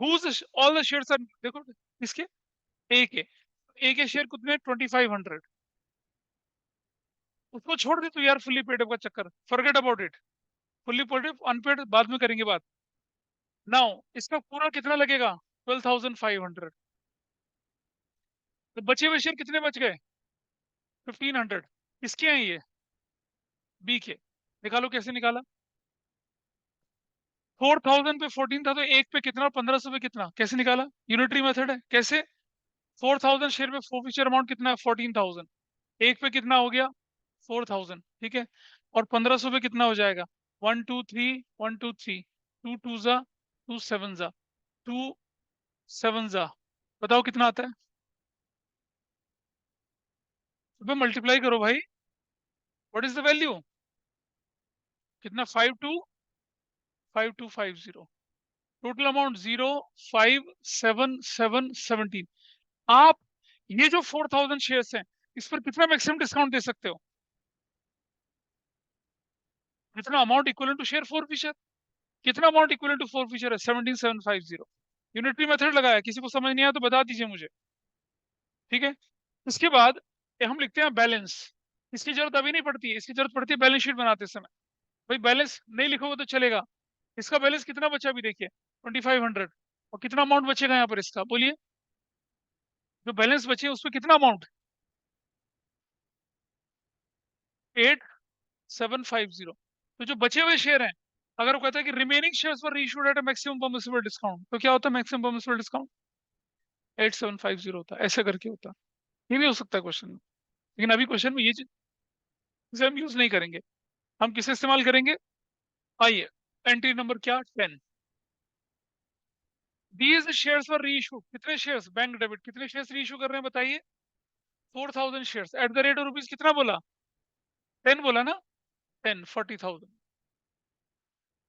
Whose all the shares are, देखो किसके, ए के। ए के शेयर कितने 2,500, उसको छोड़ दे तो यार, फुल्ली पेड का चक्कर forget about it. Fully paid unpaid बाद में करेंगे बात। नाउ इसका पूरा कितना लगेगा 12,500, तो बचे हुए शेयर कितने बच गए 1,500। किसके हैं ये? बी के। निकालो कैसे निकाला, 4,000 पे 14 था तो एक पे कितना, 1,500 पे कितना, कैसे निकाला? यूनिटरी मेथड है। कैसे? 4,000 शेयर में फोर फीचर अमाउंट कितना है 14,000, एक पे कितना हो गया 4,000, ठीक है। और 1,500 पे कितना हो जाएगा 1 2 3, 1 2 3, 2 2 जा, 2 7 जा, 2 7 जा, बताओ कितना आता है? तो मल्टीप्लाई करो भाई, व्हाट इज द वैल्यू? कितना 525250, टोटल अमाउंट 0, 5, 7, 7, 17। आप ये जो 4,000 शेयर्स हैं, इस पर कितना मैक्सिमम डिस्काउंट दे सकते हो? कितना amount equal to share forfeiture, कितना amount equal to forfeiture है 17,750। यूनिटरी मेथड लगाया, किसी को समझ नहीं आया तो बता दीजिए मुझे, ठीक है। उसके बाद हम लिखते हैं बैलेंस। इसकी जरूरत अभी नहीं पड़ती है, इसकी जरूरत पड़ती है बैलेंस शीट बनाते समय। भाई बैलेंस नहीं लिखोगे तो चलेगा। इसका बैलेंस कितना बचा अभी देखिए 2,500, और कितना अमाउंट बचेगा यहाँ पर इसका बोलिए, जो बैलेंस बचे उस पर कितना अमाउंट 8,750। तो जो बचे हुए शेयर हैं, अगर वो कहता है कि remaining shares for reissued at maximum permissible discount, तो क्या होता है मैक्सिमम परमिसिबल डिस्काउंट 8,750 होता है, ऐसा करके होता है। ये भी हो सकता है क्वेश्चन में, लेकिन अभी क्वेश्चन में ये चीज हम यूज नहीं करेंगे। हम किसे इस्तेमाल करेंगे, आइए, एंट्री नंबर क्या 10। दीज शेयर्स फॉर रीइश्यू, कितने शेयर्स बैंक डेबिट, कितने शेयर्स रीइश्यू कर रहे हैं बताइए 4,000 shares at the rate of rupees कितना बोला 10 बोला ना, 10 40,000।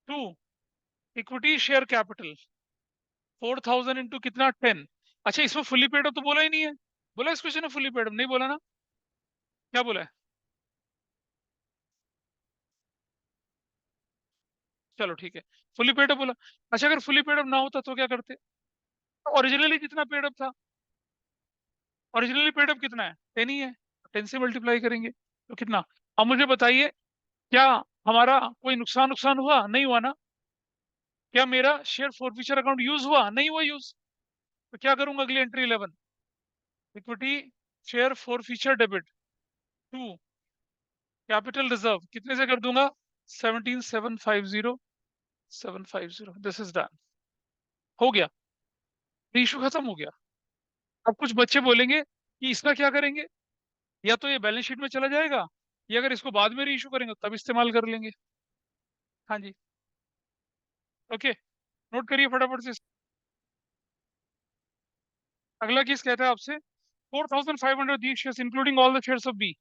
To, equity share capital 4,000 into कितना 10। अच्छा इसमें फुल्ली पेड तो बोला ही नहीं है, बोला इस क्वेश्चन में फुल्ली पेड नहीं बोला ना, क्या बोला है? चलो ठीक है, फुली पेड अप बोला। अच्छा, अगर फुली पेड अप ना होता तो क्या करते? ओरिजिनली कितना पेड अप था? ओरिजिनली पेड अप कितना है? 10 ही है। 10 से मल्टीप्लाई करेंगे तो कितना? अब मुझे बताइए, क्या हमारा कोई नुकसान नुकसान हुआ? नहीं हुआ ना? क्या मेरा शेयर फॉरफीचर अकाउंट यूज हुआ? नहीं हुआ यूज। तो क्या करूंगा अगली entry 11? Equity share forfeiture debit to capital reserve, कितने से कर दूंगा? 17,750 दिस इज डन। हो गया, इशू खत्म हो गया। अब कुछ बच्चे बोलेंगे कि इसका क्या करेंगे? या तो ये बैलेंस शीट में चला जाएगा, या अगर इसको बाद में री इशू करेंगे तब इस्तेमाल कर लेंगे। हाँ जी, ओके, नोट करिए फटाफट से। अगला केस कहता है आपसे 4,500 the shares including all the shares of B,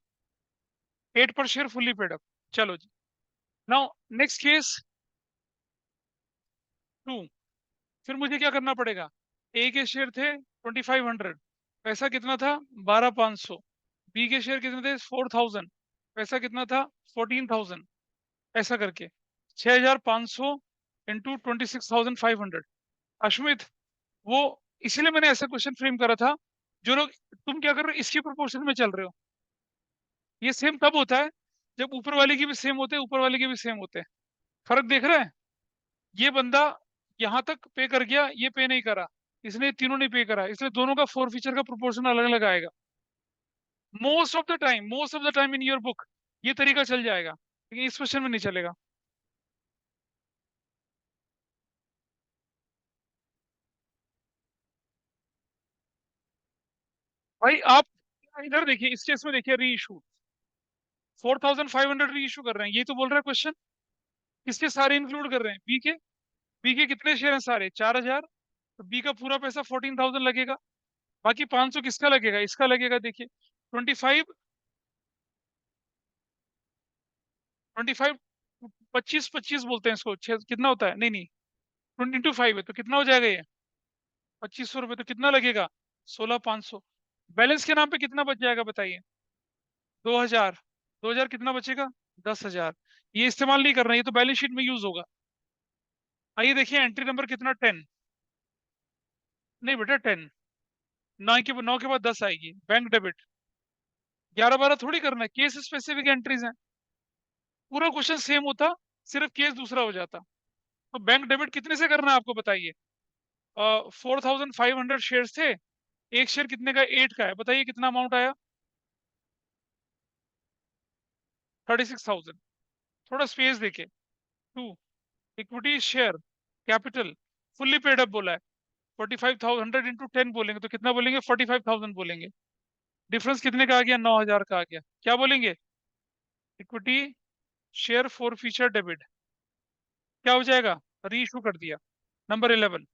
8 पर शेयर फुल्ली पेड अप। चलो जी, नाउ नेक्स्ट केस 2। फिर मुझे क्या करना पड़ेगा? ए के शेयर थे 2,500, पैसा कितना था? 12,500। बी के शेयर कितने थे? 4,000, पैसा कितना था? 14,000। ऐसा करके 6,500 इंटू 26,500। अश्मित, वो इसीलिए मैंने ऐसा क्वेश्चन फ्रेम करा था। जो लोग, तुम क्या कर रहे हो, इसकी प्रोपोर्शन में चल रहे हो। ये सेम तब होता है जब ऊपर वाले की भी सेम होते हैं, ऊपर वाले के भी सेम होते हैं। फर्क देख रहे हैं? ये बंदा यहां तक पे कर गया, ये पे नहीं करा, इसने तीनों नहीं पे करा, इसलिए दोनों का फोर फीचर का प्रोपोर्शन अलग अलग आएगा। Most of the time in your book ये तरीका चल जाएगा, लेकिन इस क्वेश्चन में नहीं चलेगा। भाई आप इधर देखिए, इस केस में देखिए, री इशू 4,500 री इशू कर रहे हैं, ये तो बोल रहा है क्वेश्चन। किसके सारे इंक्लूड कर रहे हैं? बी के कितने शेयर हैं? सारे 4,000। तो बी का पूरा पैसा 14,000 लगेगा। बाकी 500 किसका लगेगा? इसका लगेगा। देखिए 25 25 25 बोलते हैं इसको, छह कितना होता है? नहीं नहीं, 20 into 5 है तो कितना हो जाएगा ये? 2,500 रुपये। तो कितना लगेगा? 16,500। बैलेंस के नाम पे कितना बच जाएगा बताइए? 2,000। 2,000 कितना बचेगा? 10,000। ये इस्तेमाल नहीं करना, ये तो बैलेंस शीट में यूज होगा। आइए देखिए एंट्री नंबर कितना? 10। नहीं बेटा 10, 9 के बाद 10 आएगी, बैंक डेबिट। 11 12 थोड़ी करना है, केस स्पेसिफिक एंट्रीज हैं। पूरा क्वेश्चन सेम होता, सिर्फ केस दूसरा हो जाता। तो बैंक डेबिट कितने से करना है आपको बताइए? 4,500 शेयर थे, एक शेयर कितने का? 8 का है, बताइए कितना अमाउंट आया? 36,000। थोड़ा स्पेस देके। To equity share capital fully paid up बोला है, 45,100 इंटू 10 बोलेंगे तो कितना बोलेंगे? 45,000 बोलेंगे। डिफरेंस कितने का आ गया? 9,000 का आ गया। क्या बोलेंगे? Equity share for future debit क्या हो जाएगा? री इशू कर दिया। नंबर 11,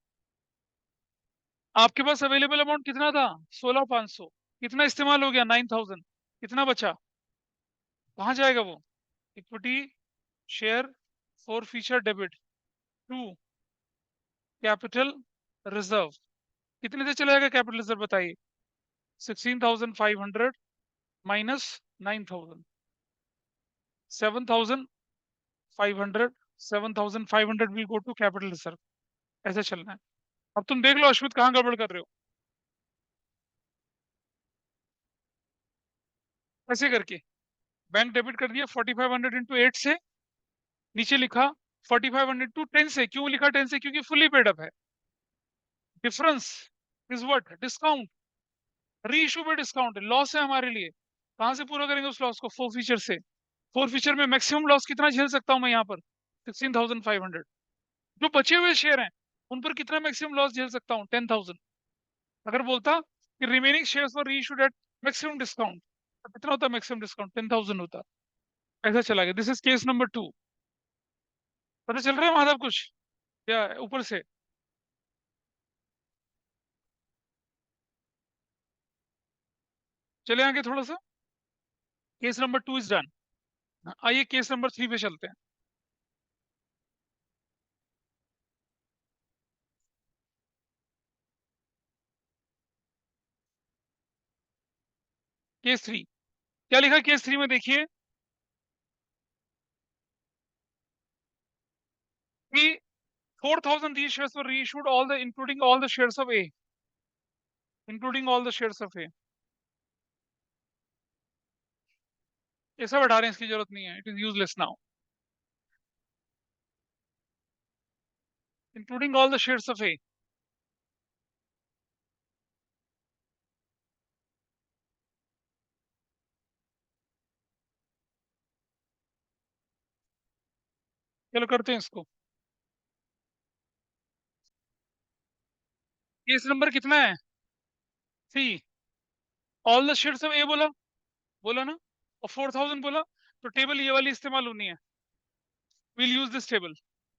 आपके पास अवेलेबल अमाउंट कितना था? 16,500। कितना इस्तेमाल हो गया? 9,000। कितना बचा? कहाँ जाएगा वो? Equity share for future debit to capital reserve, कितने से चला जाएगा कैपिटल रिजर्व बताइए? 16,500 minus 9,000, 7,500। 7,500 will go to capital reserve. ऐसे चलना है। अब तुम देख लो अश्वित कहाँ गड़बड़ कर रहे हो। ऐसे करके बैंक डेबिट कर दिया 4,500 इंटू 8 से, नीचे लिखा 4,500 टू 10 से। क्यों लिखा 10 से? क्योंकि फुली पेड अप है। Difference is what? डिस्काउंट। री इशू पे डिस्काउंट है, लॉस है हमारे लिए। कहां से पूरा करेंगे उस लॉस को? फोर फीचर से। फोर फीचर में मैक्सिमम लॉस कितना झेल सकता हूं मैं यहाँ पर? 16,500। जो बचे हुए शेयर हैं उन पर कितना मैक्सिमम लॉस झेल सकता हूँ? 10,000। अगर बोलता कि रिमेनिंग शेयर्स फॉर री इशूड एट मैक्सिमम डिस्काउंट, तो कितना होता? मैक्सिमम डिस्काउंट 10,000 होता। ऐसा चला गया। This is case number 2। पता चल रहा है माधव कुछ? या ऊपर से? चले आगे थोड़ा सा। Case number 2 is done. आइए केस नंबर 3 पे चलते हैं। केस 3। क्या लिखा केस 3 में, देखिए कि 4,000 these shares were reissued, including all the shares of A, including all the shares of A. ये सब हटा रहे हैं, इसकी जरूरत नहीं है, it is useless now. Including all the shares of A. चलो करते हैं इसको। केस नंबर कितना है? 3। All the shares of A बोला, बोला ना, और 4,000 बोला, तो टेबल ये वाली इस्तेमाल होनी है। विल यूज दिस टेबल,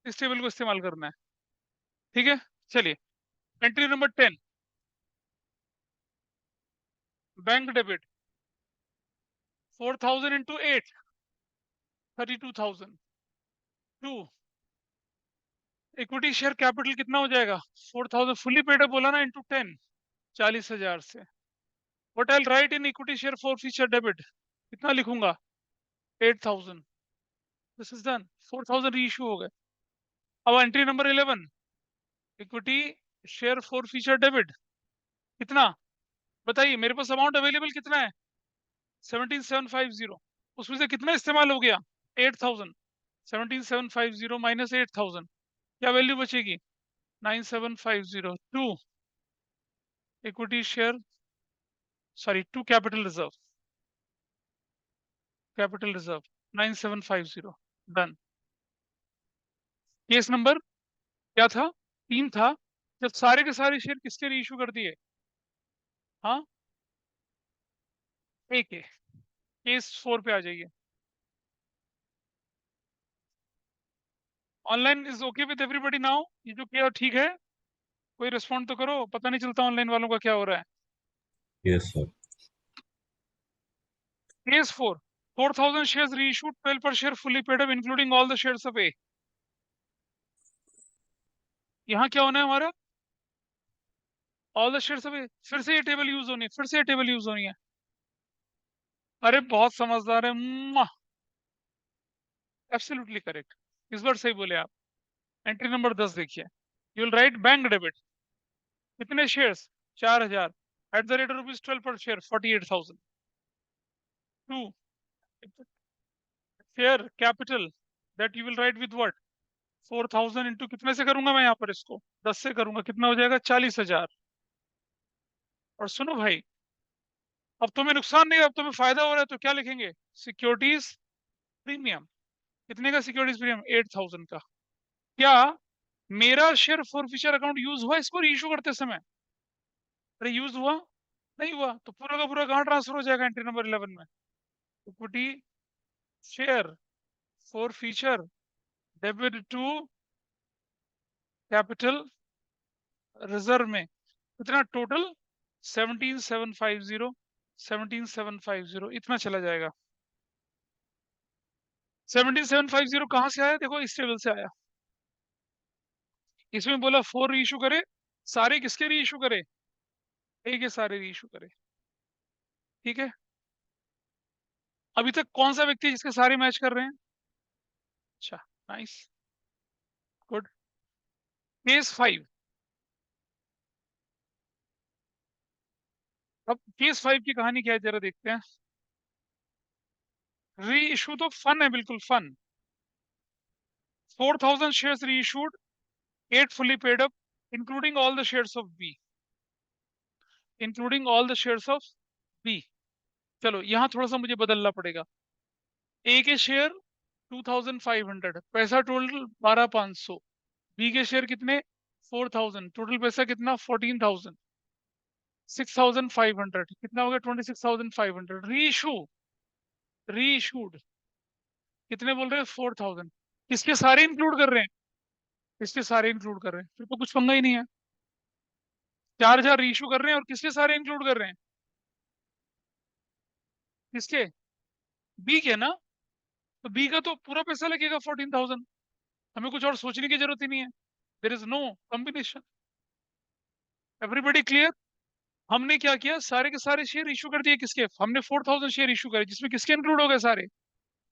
इस टेबल को इस्तेमाल करना है, ठीक है। चलिए, entry number 10, bank debit 4,000 into 8, 32,000। 2, equity share capital कितना हो जाएगा? 4,000 फुली पेड बोला ना, इंटू 10, 40,000 से। What I right in equity share for future debit, कितना लिखूंगा? 8,000। दिस इज डन, 4,000 रीइश्यू हो गए। अब entry number 11, equity share for future debit कितना, बताइए मेरे पास अमाउंट अवेलेबल कितना है? 17,750। उसमें से कितना इस्तेमाल हो गया? 8,000। 17,750 माइनस 8,000, क्या वैल्यू बचेगी? 9,750। To equity share, sorry, to capital reserve, capital reserve 9,750। Done. Case number क्या था? 3 था, जब सारे के सारे शेयर किसके रीइश्यू कर दिए? हाँ, ए के। केस 4 पे आ जाइए। Online is okay with everybody now? ये जो किया ठीक है? कोई रिस्पॉन्ड तो करो, पता नहीं चलता ऑनलाइन वालों का क्या हो रहा है। Yes, sir. Case 4, 4,000 shares reissued, 12 per share fully paid up, including all the shares of A। यहाँ क्या होना है हमारा? ऑल द शेयर्स ऑफ ए। फिर से ये टेबल यूज होनी है, फिर से ये टेबल यूज होनी है। अरे बहुत समझदार है, एब्सोल्युटली करेक्ट, इस बार सही बोले आप। एंट्री नंबर 10 देखिए, you will write bank debit, कितने shares? 4,000, at the rate rupees 12 per share, 48,000। 2, share capital that you will write with what? 4,000 into कितने से करूंगा मैं यहाँ पर इसको? 10 से करूंगा, कितना हो जाएगा? 40,000। और सुनो भाई, अब तुम्हें नुकसान नहीं है, अब तुम्हें फायदा हो रहा है, तो क्या लिखेंगे? Securities premium. कितने का सिक्योरिटीज प्रीमियम? 8,000 का। क्या मेरा share for future account use हुआ इसको रीइश्यू करते समय? अरे यूज हुआ? नहीं हुआ, तो पूरा का पूरा कहाँ ट्रांसफर हो जाएगा एंट्री नंबर 11 में? Equity share for future debit to capital reserve में कितना टोटल? 17,750, 17,750 इतना चला जाएगा। 17,750 कहाँ से आया? देखो इस टेबल से आया। इसमें बोला 4 रीइश्यू करे, सारे किसके रीइश्यू करे? ए के सारे रीइश्यू करे, ठीक है। अभी तक कौन सा व्यक्ति है जिसके सारे मैच कर रहे हैं? अच्छा, नाइस, गुड। केस 5, अब केस 5 की कहानी क्या है जरा देखते हैं। री इशू तो फन है, बिल्कुल fun. 4,000 shares reissued, 8 fully paid up, including all the shares of B, including all the shares of B. चलो यहाँ थोड़ा सा मुझे बदलना पड़ेगा। ए के शेयर 2,500, पैसा टोटल 12,500। बी के शेयर कितने? 4,000, टोटल पैसा कितना? 14,000। 6,500 कितना हो गया? 26,500। री इशू, री इशूड कितने बोल रहे हैं? 4,000। किसके सारे इंक्लूड कर रहे हैं? इसके सारे इंक्लूड कर रहे हैं, फिर तो कुछ पंगा ही नहीं है। 4,000 री इशू कर रहे हैं और किसके सारे इंक्लूड कर रहे हैं? किसके? बी के ना, तो बी का तो पूरा पैसा लगेगा 14,000। हमें कुछ और सोचने की जरूरत ही नहीं है। There is no combination. Everybody clear? हमने क्या किया, सारे के सारे शेयर इशू कर दिए। किसके? हमने 4000 शेयर इशू करे, जिसमें किसके इंक्लूड हो गए? सारे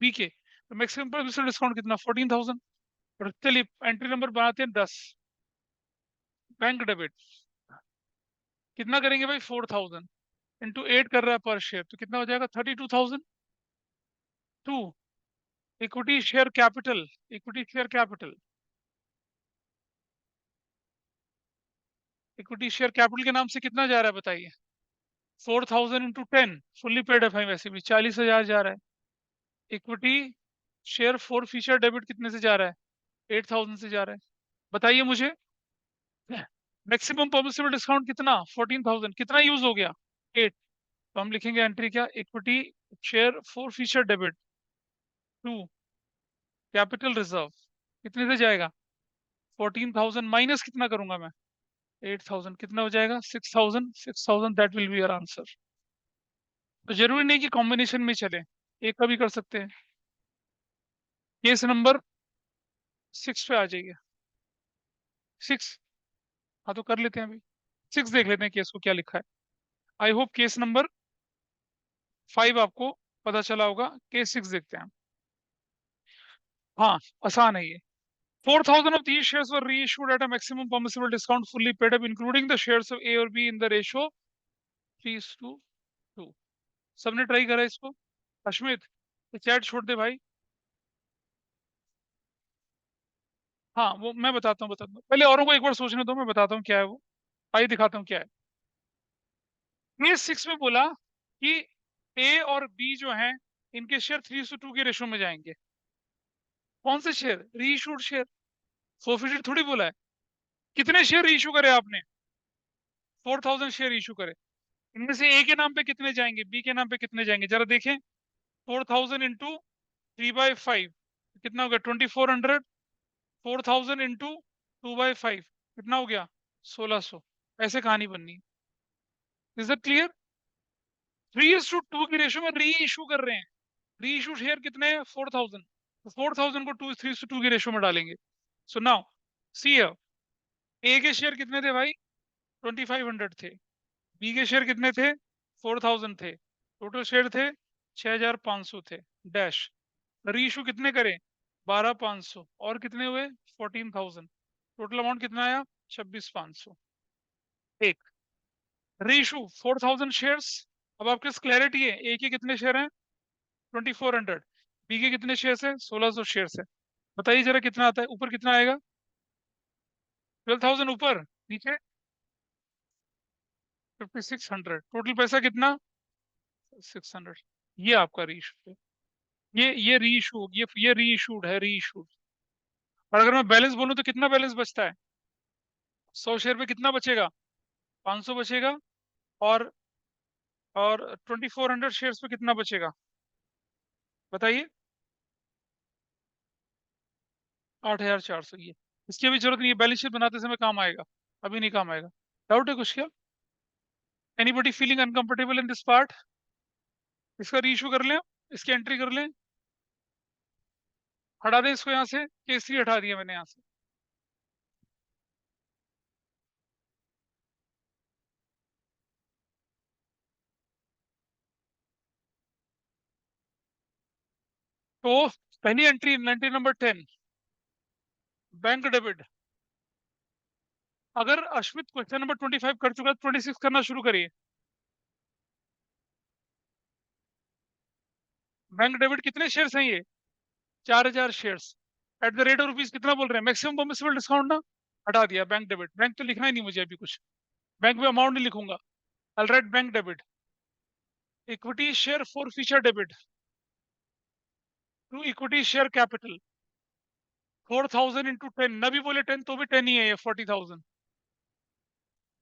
बी के। तो मैक्सिमम परमिसिबल डिस्काउंट कितना? 14,000। और चलिए एंट्री नंबर बनाते हैं 10। बैंक डेबिट कितना करेंगे भाई? 4000 इंटू 8 कर रहा है पर शेयर, तो कितना हो जाएगा? 32,000। To equity share capital, equity share capital, equity share capital के नाम से कितना जा रहा है बताइए? 4000 इंटू 10, फुल्ली पेड है भाई, वैसे भी 40,000 जा रहा है। Equity share for future debit कितने से जा रहा है? 8000 से जा रहा है। बताइए मुझे, मैक्सिमम पॉसिबल डिस्काउंट कितना? 14,000। कितना यूज हो गया? 8। तो हम लिखेंगे एंट्री क्या? Equity share for future debit to capital reserve कितने से जाएगा? 14,000 माइनस कितना करूंगा मैं? 8,000। कितना हो जाएगा? 6,000। 6,000 that will be your answer. तो जरूरी नहीं कि कॉम्बिनेशन में चले, एक का भी कर सकते हैं। केस नंबर 6 पे आ जाइए। 6। हाँ तो कर लेते हैं अभी। 6 देख लेते हैं केस को क्या लिखा है। आई होप केस नंबर 5 आपको पता चला होगा। केस 6 देखते हैं। हाँ, आसान है ये। 4,000 of these shares were reissued at a maximum permissible discount, fully paid up, including the shares of A और B in the ratio 3:2। सबने ट्राई करा इसको? अश्मित, ये चैट छोड़ दे भाई। हाँ, वो मैं बताता हूँ पहले, औरों को एक बार सोचने दो, मैं बताता हूँ क्या है वो। आइए दिखाता हूँ क्या है। केस 6 में बोला कि ए और बी जो हैं, इनके शेयर 3:2 के रेशो में जाएंगे। कौन से शेयर? Reissued share. फोर्फिटेड थोड़ी बोला है। कितने शेयर इशू करे आपने? 4,000 शेयर इशू करे। इनमें से ए के नाम पे कितने जाएंगे, बी के नाम पे कितने जाएंगे, जरा देखें। 4,000 इंटू 3/5 कितना हो गया? 2,400। 4,000 इंटू 2/5 कितना हो गया? 1,600। ऐसे कहानी बननी है। Is that clear? 3:2 की रेशो में री इशू कर रहे हैं। री इशू शेयर कितने हैं? 4,000। तो 4,000 को 3:2 की रेशो में डालेंगे। सो नाउ सी, ए के शेयर कितने थे भाई? 2,500 थे। बी के शेयर कितने थे? 4,000 थे। टोटल शेयर थे 6,500 थे डैश। रीइशू कितने करें? 12,500। और कितने हुए? 14,000। टोटल अमाउंट कितना आया? 26,500। एक रीइशू 4,000 शेयर्स। अब आपके पास क्लैरिटी है, ए के कितने शेयर हैं? 2,400। बी के कितने शेयर्स हैं? 1,600 शेयर्स है। बताइए जरा कितना आता है ऊपर? कितना आएगा? 12,000 ऊपर, नीचे 5,600। टोटल पैसा कितना? 600। ये आपका रीइशू है। ये री इशू, ये री इशूड है, री इशूड। और अगर मैं बैलेंस बोलूं तो कितना बैलेंस बचता है? 100 शेयर पे कितना बचेगा? 500 बचेगा। और 2,400 शेयर्स पे कितना बचेगा? बताइए। 8,400। ये इसकी अभी जरूरत नहीं है, बैलेंस शीट बनाते समय काम आएगा, अभी नहीं काम आएगा। डाउट है कुछ क्या? Anybody feeling uncomfortable in this part? इसका री इशू कर लें, इसकी एंट्री कर लें, हटा दें इसको यहाँ से। केसरी हटा दिया मैंने यहाँ से। तो पहली entry, entry number 10, bank debit. अगर अश्मित क्वेश्चन नंबर 25 कर चुका है, 26 करना शुरू करिए। बैंक डेबिट कितने शेयर्स हैं ये? 4,000 shares. At the rate of rupees कितना बोल रहे हैं? मैक्सिमम परमिसिबल डिस्काउंट ना। हटा दिया बैंक डेबिट। बैंक तो लिखना ही नहीं मुझे अभी कुछ। बैंक में अमाउंट नहीं लिखूंगा। I'll write bank debit. Equity share for future debit to equity share capital 4,000 into 10। न भी बोले 10 तो भी 10 ही है ये, 40,000।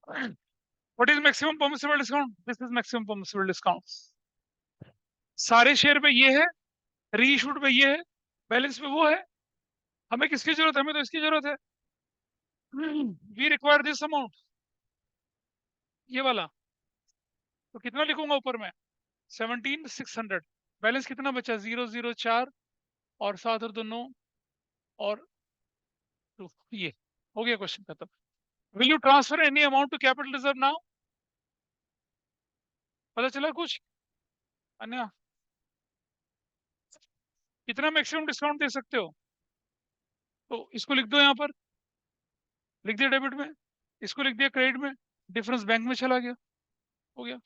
What is maximum permissible discount? This is maximum permissible discount. सारे शेयर पे ये है, री इशूड पे ये है, बैलेंस पे वो है। हमें किसकी जरूरत है? हमें तो इसकी जरूरत है। वी रिक्वायर दिस अमाउंट, ये वाला। तो कितना लिखूंगा ऊपर में? 17,600। बैलेंस कितना बचा? 004 और 7 और 2 9 और 2। ये हो गया, क्वेश्चन खत्म। Will you transfer any amount to capital reserve now? पता चला कुछ? अन्य कितना मैक्सिमम डिस्काउंट दे सकते हो? तो इसको लिख दो यहाँ पर, लिख दिया डेबिट में, इसको लिख दिया क्रेडिट में, डिफरेंस बैंक में चला गया, हो गया।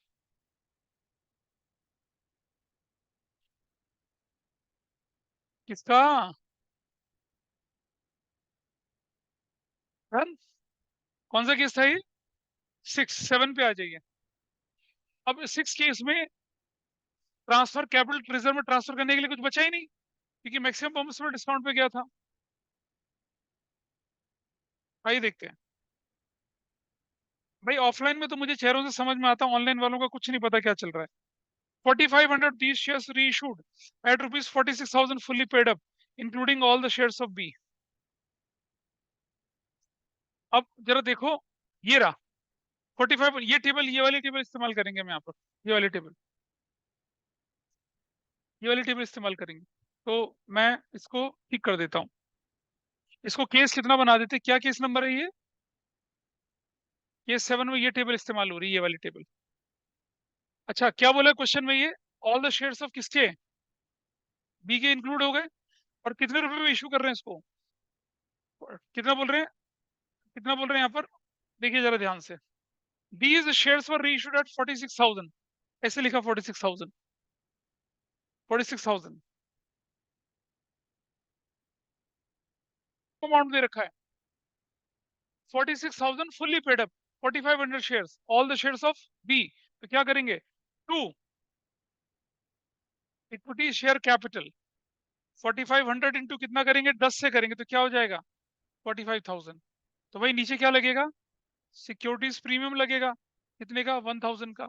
किसका? डन। कौन सा केस था ये? 6 7 पे आ जाइए। अब 6 केस में ट्रांसफर कैपिटल रिजर्व में ट्रांसफर करने के लिए कुछ बचा ही नहीं, क्योंकि मैक्सिमम परमिसिबल डिस्काउंट पे गया था। आइए देखते हैं। भाई ऑफलाइन में तो मुझे चेहरों से समझ में आता है, ऑनलाइन वालों का कुछ नहीं पता क्या चल रहा है। 4500 these shares reissued at rupees 46,000 fully paid up including all the shares of B। अब जरा देखो, ये रहा 45, ये टेबल, ये वाली टेबल इस्तेमाल करेंगे हम यहाँ पर, ये वाली टेबल, ये वाली टेबल इस्तेमाल करेंगे। तो मैं इसको ठीक कर देता हूँ। इसको केस कितना बना देते, क्या केस नंबर है ये? केस 7 में ये टेबल इस्तेमाल हो रही है, ये वाली टेबल। अच्छा, क्या बोला क्वेश्चन में ये? ऑल द शेयर्स ऑफ किसके? बी के इंक्लूड हो गए। और कितने रुपए में इशू कर रहे हैं इसको? कितना बोल रहे हैं, कितना बोल रहे हैं यहाँ पर? देखिए जरा ध्यान से। These shares were reissued at 46,000, ऐसे लिखा 46,000, 46,000 अमाउंट दे रखा है। 46,000 fully paid up, 4500 shares, all the shares of B. तो क्या करेंगे? To equity share capital, 4500 into कितना करेंगे? 10 से करेंगे तो क्या हो जाएगा? 45,000। तो भाई नीचे क्या लगेगा? सिक्योरिटीज प्रीमियम लगेगा, कितने का? 1000 का।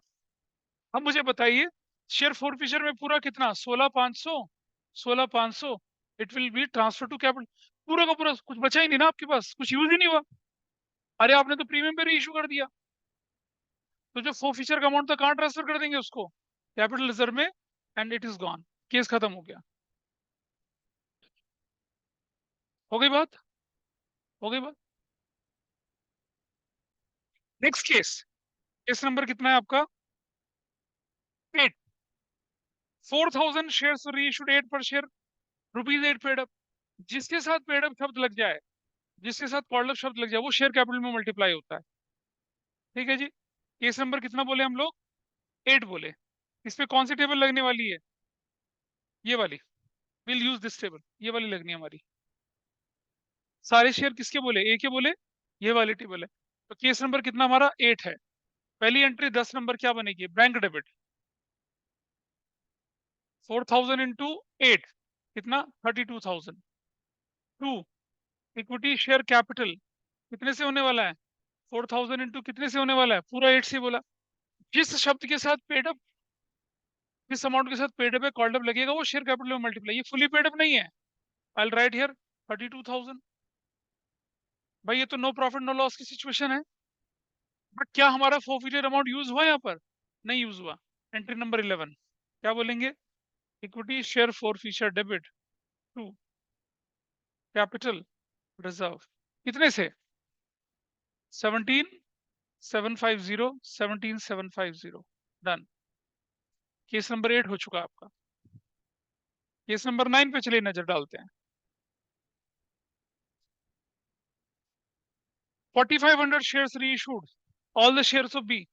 अब मुझे बताइए, शेयर फोरफिचर में पूरा कितना? 16,500, 16,500 it will be transfer to capital. पूरा का पूरा कुछ बचा ही नहीं ना आपके पास, कुछ यूज ही नहीं हुआ। अरे आपने तो प्रीमियम पे री इशू कर दिया, तो जो फोरफिचर का अमाउंट था कहाँ ट्रांसफर कर देंगे उसको? कैपिटल रिजर्व में, and it is gone. Case खत्म हो गया। हो गई बात, हो गई बात। नेक्स्ट केस, केस नंबर कितना है आपका? 8। 4,000 शेयर री इशूड 8 पर शेयर, रुपीज 8 पेड अप। जिसके साथ पेड अप शब्द लग जाए, जिसके साथ कॉल्ड अप शब्द लग जाए, वो शेयर कैपिटल में मल्टीप्लाई होता है। ठीक है जी। केस नंबर कितना बोले हम लोग? 8 बोले। इस पे कौन सी टेबल लगने वाली है? ये वाली। विल यूज दिस टेबल, ये वाली लगनी है हमारी। सारे शेयर किसके बोले? ए के बोले। ये वाली टेबल है। तो केस नंबर कितना हमारा? 8 है। पहली एंट्री 10 नंबर क्या बनेगी? Bank debit. 4,000 इंटू 8 कितना? 32,000। टू इक्विटी शेयर कैपिटल कितने से होने वाला है? 4,000 इंटू कितने से होने वाला है? पूरा 8 से बोला। जिस शब्द के साथ पेड अप, जिस अमाउंट के साथ पेड अप है कॉल्ड अप लगेगा, वो शेयर कैपिटल में मल्टीप्लाई। ये फुली पेड अप नहीं है। I will write here 32,000। भाई ये तो नो प्रॉफिट नो लॉस की सिचुएशन है। बट क्या हमारा फोरफिटर अमाउंट यूज हुआ यहाँ पर? नहीं यूज हुआ। एंट्री नंबर 11 क्या बोलेंगे? Equity share forfeiture debit to capital reserve, कितने से? 17,750, 17,750। डन। केस नंबर 8 हो चुका आपका। केस नंबर 9 पे चलिए नजर डालते हैं। 4,500 shares reissued, all the shares of B.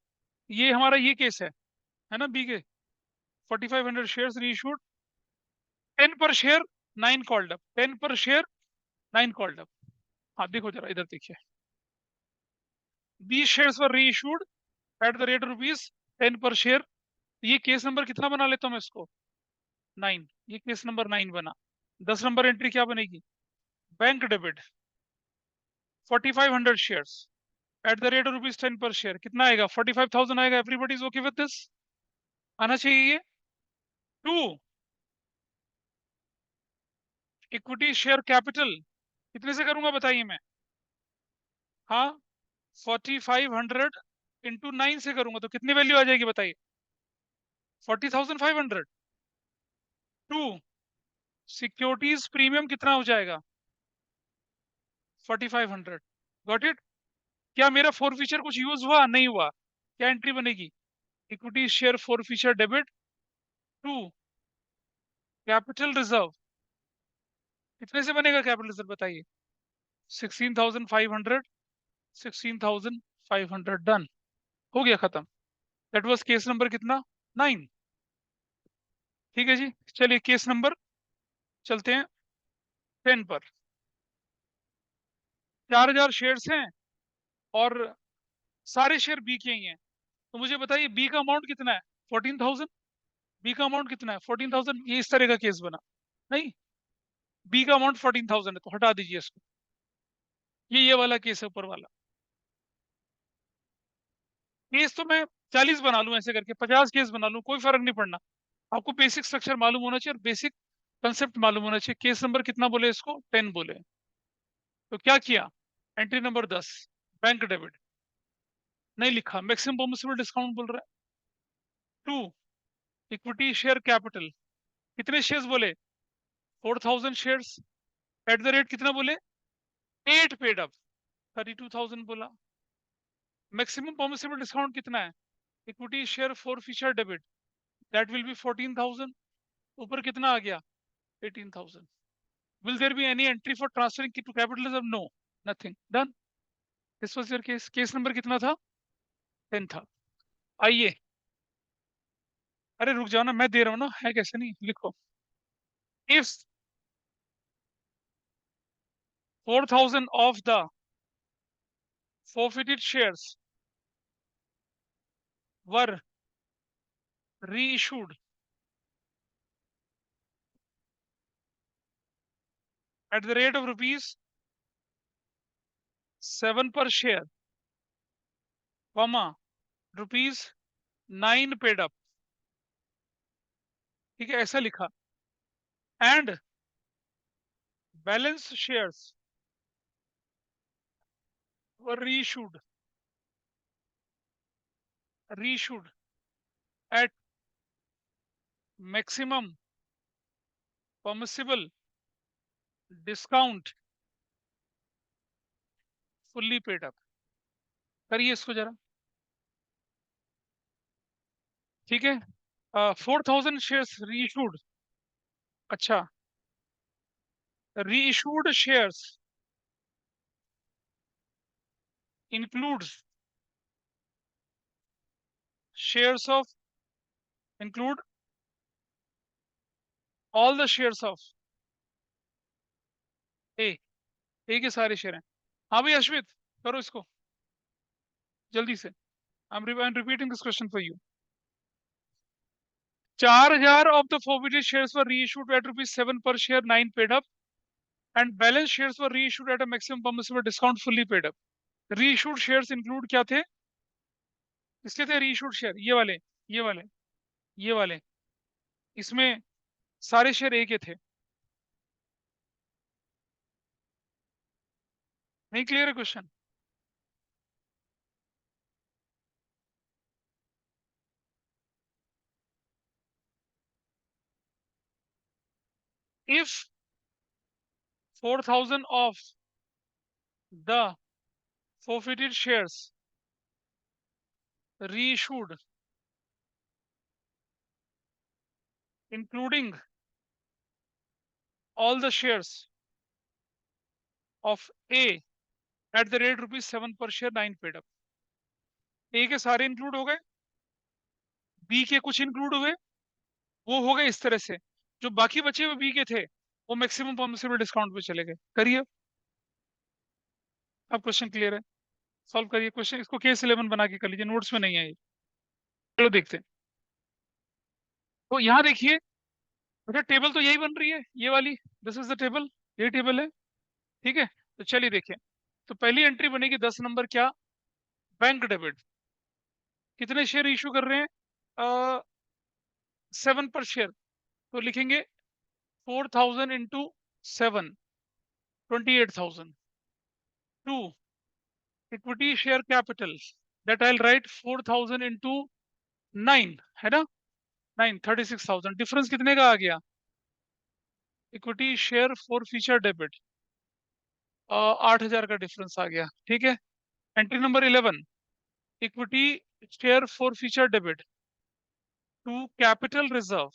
ये हमारा ये केस है ना, बी के। 4,500 शेयर्स री इशूड, 10 पर शेयर, 9 कॉल्ड अप, 10 पर शेयर, 9 कॉल्ड अप। हाँ देखो जरा इधर देखिए, बी शेयर्स वर री issued at the rate rupees 10 पर शेयर। ये केस नंबर कितना बना लेता हूँ मैं इसको? 9। ये केस नंबर 9 बना। 10 नंबर एंट्री क्या बनेगी? Bank debit 4,500 shares at the rate rupees 10 पर शेयर, कितना आएगा? 45,000 आएगा। Everybody is okay with this? आना चाहिए ये। टू इक्विटी शेयर कैपिटल कितने से करूंगा बताइए मैं? हाँ, 4,500 इंटू 9 से करूंगा तो कितनी वैल्यू आ जाएगी बताइए? 40,500। टू सिक्योरिटीज प्रीमियम कितना हो जाएगा? 4,500। Got it? क्या मेरा फोर फीचर कुछ यूज हुआ? नहीं हुआ। क्या एंट्री बनेगी? Equity share for future debit. To, capital reserve. कितने से बनेगा कैपिटल रिजर्व बताइए? 16,500। 16,500 डन, हो गया खत्म। दैट वाज केस नंबर कितना? 9। ठीक है जी, चलिए केस नंबर चलते हैं 10 पर। 4,000 शेयर्स हैं और सारे शेयर बी के ही हैं। तो मुझे बताइए बी का अमाउंट कितना है? 14,000। बी का अमाउंट कितना है? 14,000। ये इस तरह का केस बना। नहीं, बी का अमाउंट 14,000 है तो हटा दीजिए इसको। ये वाला केस है ऊपर वाला। केस तो मैं 40 बना लूं, ऐसे करके 50 केस बना लूं, कोई फर्क नहीं पड़ना। आपको बेसिक स्ट्रक्चर मालूम होना चाहिए और बेसिक कंसेप्ट मालूम होना चाहिए। केस नंबर कितना बोले इसको? 10 बोले। तो क्या किया? Entry number 10, bank debit. नहीं लिखा, मैक्सिमम परमिसिबल डिस्काउंट बोल रहा है। To, equity share capital. कितने शेयर्स बोले? 4,000 शेयर्स। एट द रेट कितना बोले? 8 पेड अप। 32,000 बोला। मैक्सिमम परमिसिबल डिस्काउंट कितना है? Equity share for future debit, that will be 14,000। ऊपर कितना आ गया? 18,000। Will there be any entry for transferring to capital reserve? No, nothing, done. This was your case. Case number कितना था? 10 था। आइए, अरे रुक जाओ ना, मैं दे रहा हूँ ना, है कैसे नहीं, लिखो। If 4,000 of the forfeited shares were reissued at the rate of rupees 7 per share, comma rupees 9 paid up, ठीक है, ऐसा लिखा। And balance shares were reissued at maximum permissible discount fully paid up. करिए इसको जरा, ठीक है। 4,000 शेयर्स रीइशूड। अच्छा, reissued shares includes shares of include all the shares of A. A के सारे शेयर हैं। हाँ भाई अश्वित, करो इसको जल्दी से। I am repeating this question for you. 4,000 of the forfeited shares were reissued at rupees 7 per share, 9 paid up, and balance shares were reissued at a maximum permissible discount, fully paid up. Reissued shares include क्या थे? किसके थे reissued शेयर? ये वाले, ये वाले। इसमें सारे शेयर ए के थे। नहीं क्लियर है question? If 4,000 of the forfeited shares reissued, including all the shares of A at the rate rupees 7 per share, 9 paid up. ए के सारे इंक्लूड हो गए, बी के कुछ इंक्लूड हुए, वो हो गए इस तरह से। जो बाकी बचे हुए बी के थे वो मैक्सिमम परमिसिबल डिस्काउंट पे चले गए। करिए, अब क्वेश्चन क्लियर है। सॉल्व करिए क्वेश्चन, इसको केस 11 बना के कर लीजिए, नोट्स में नहीं है ये। चलो देखते हैं। तो यहाँ देखिए, अच्छा टेबल तो यही बन रही है, ये वाली। दिस इज द टेबल, ये टेबल है, ठीक है। तो चलिए देखिए, तो पहली एंट्री बनेगी 10 नंबर, क्या? Bank debit. कितने शेयर इशू कर रहे हैं? 7 पर शेयर। तो लिखेंगे 4,000 into 7, 28,000। To, equity share capital, that I write 4,000 into 9, है ना? 9, 36,000। डिफरेंस कितने का आ गया? Equity share for future debit 8,000 का डिफरेंस आ गया, ठीक है। Entry number 11, equity share for future debit to capital reserve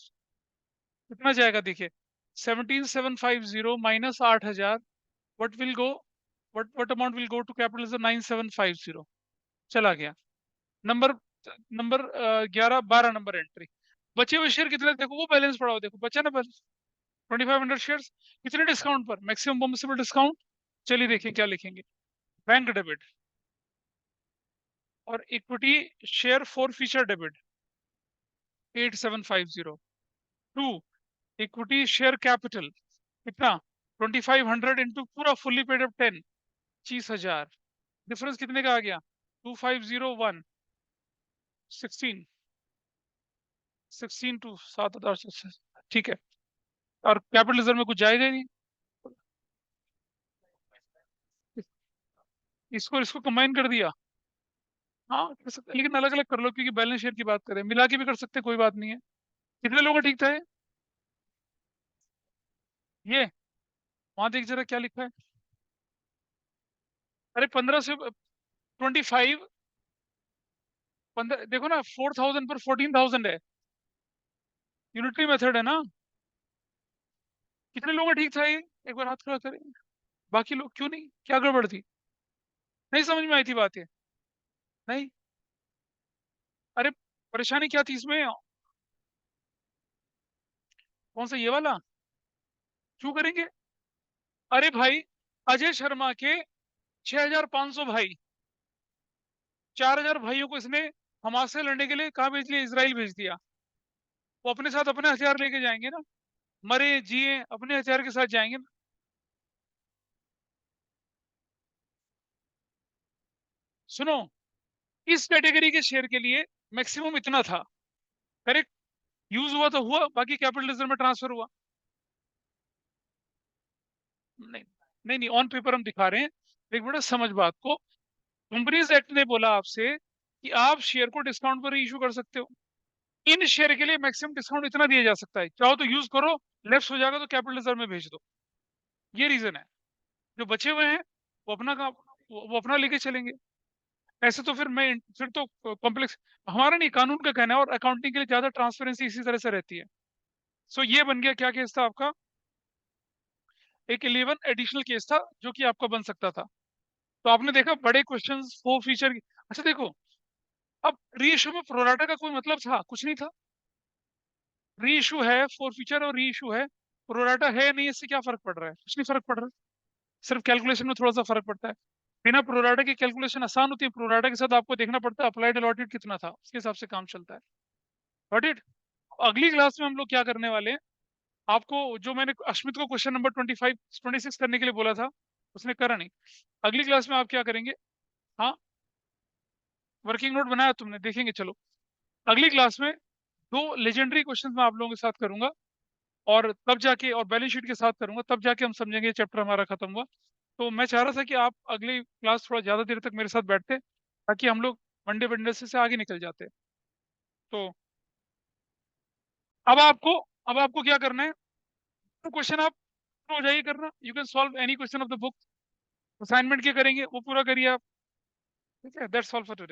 कितना जाएगा देखिए, 17,750 minus 8,000, what will go, what amount will go to capital reserve, 9,750 चला गया। नंबर नंबर 11 12 नंबर एंट्री, बचे हुए शेयर कितने देखो, वो बैलेंस पड़ा हो देखो, बचा ना बैलेंस 2500 शेयर्स, कितने डिस्काउंट पर, मैक्सिमम पॉसिबल डिस्काउंट। चलिए देखिए क्या लिखेंगे, बैंक डेबिट और equity share for future debit 8750, to equity share capital कितना 2500 इंटू पूरा फुल्ली पेड अप 10, 25,000, डिफरेंस कितने का आ गया 2501, 16 16 टू 7,000, ठीक है। और कैपिटल रिजर्व में कुछ जाएगा ही नहीं, इसको इसको कंबाइन कर दिया, हाँ कर सकते हैं, लेकिन अलग अलग कर लो क्योंकि बैलेंस शेयर की बात करें, मिला के भी कर सकते हैं, कोई बात नहीं है। कितने लोगों का ठीक था ये वहां देख जरा क्या लिखा है, अरे 15 से 25, 15 देखो ना, 4,000 पर 14,000 है, यूनिटरी मेथड है ना। कितने लोगों का ठीक था ये, एक बार हाथ खड़ा करें, बाकी लोग क्यों नहीं, क्या गड़बड़ थी, नहीं समझ में आई थी बात ये, नहीं, अरे परेशानी क्या थी इसमें, कौन सा ये वाला, क्यों करेंगे, अरे भाई अजय शर्मा के 6,500 भाई, 4,000 भाइयों को इसने हमास से लड़ने के लिए कहाँ भेज दिया, इसराइल भेज दिया, वो अपने साथ अपने हथियार लेके जाएंगे ना, मरे जिए अपने हथियार के साथ जाएंगे ना। सुनो, इस कैटेगरी के शेयर के लिए मैक्सिमम इतना था, करेक्ट, यूज हुआ तो हुआ, बाकी कैपिटल रिजर्व में ट्रांसफर हुआ, नहीं नहीं नहीं, ऑन पेपर हम दिखा रहे हैं, एक बेटा समझ बात को, कंपनीज एक्ट ने बोला आपसे कि आप शेयर को डिस्काउंट पर इशू कर सकते हो, इन शेयर के लिए मैक्सिमम डिस्काउंट इतना दिया जा सकता है, चाहो तो यूज करो, लेफ्ट हो जाएगा तो कैपिटल रिजर्व में भेज दो, ये रीजन है। जो बचे हुए हैं वो अपना काम, वो अपना लेके चलेंगे, ऐसे तो फिर तो कॉम्प्लेक्स, हमारा नहीं कानून का कहना है, और अकाउंटिंग के लिए ज्यादा ट्रांसपेरेंसी इसी तरह से रहती है। सो ये बन गया क्या केस था आपका, एक 11 एडिशनल केस था जो कि आपका बन सकता था। तो आपने देखा बड़े क्वेश्चंस फोर फीचर, अच्छा देखो, अब री इशू में प्रोराटा का कोई मतलब था, कुछ नहीं था, री इशू है फोर फीचर और री इशू है, प्रोराटा है नहीं, इससे क्या फर्क पड़ रहा है, कुछ नहीं फर्क पड़ रहा है, सिर्फ कैलकुलेशन में थोड़ा सा फर्क पड़ता है, बिना प्रोराटा की कैलकुलेशन आसान होती है, प्रोराटा के साथ आपको देखना पड़ता है अप्लाइड अलॉटेड कितना था, उसके हिसाब से काम चलता है। Got it. अगली क्लास में हम लोग क्या करने वाले हैं, आपको जो मैंने अश्मित को क्वेश्चन नंबर 25 26 करने के लिए बोला था, उसने करा नहीं, अगली क्लास में आप क्या करेंगे, हाँ वर्किंग नोट बनाया तुमने, देखेंगे चलो, अगली क्लास में दो लेजेंडरी क्वेश्चन मैं आप लोगों के साथ करूंगा, और तब जाके, और बैलेंस शीट के साथ करूंगा, तब जाके हम समझेंगे चैप्टर हमारा खत्म हुआ। तो मैं चाह रहा था कि आप अगली क्लास थोड़ा ज्यादा देर तक मेरे साथ बैठते, ताकि हम लोग मंडे वेडनेसडे से आगे निकल जाते। तो अब आपको अब आपको क्या करना है, तो क्वेश्चन आप हो जाइए करना, you can solve any question of the book, assignment क्या करेंगे वो पूरा करिए आप, ठीक है, दैट्स ऑल फॉर टुडे।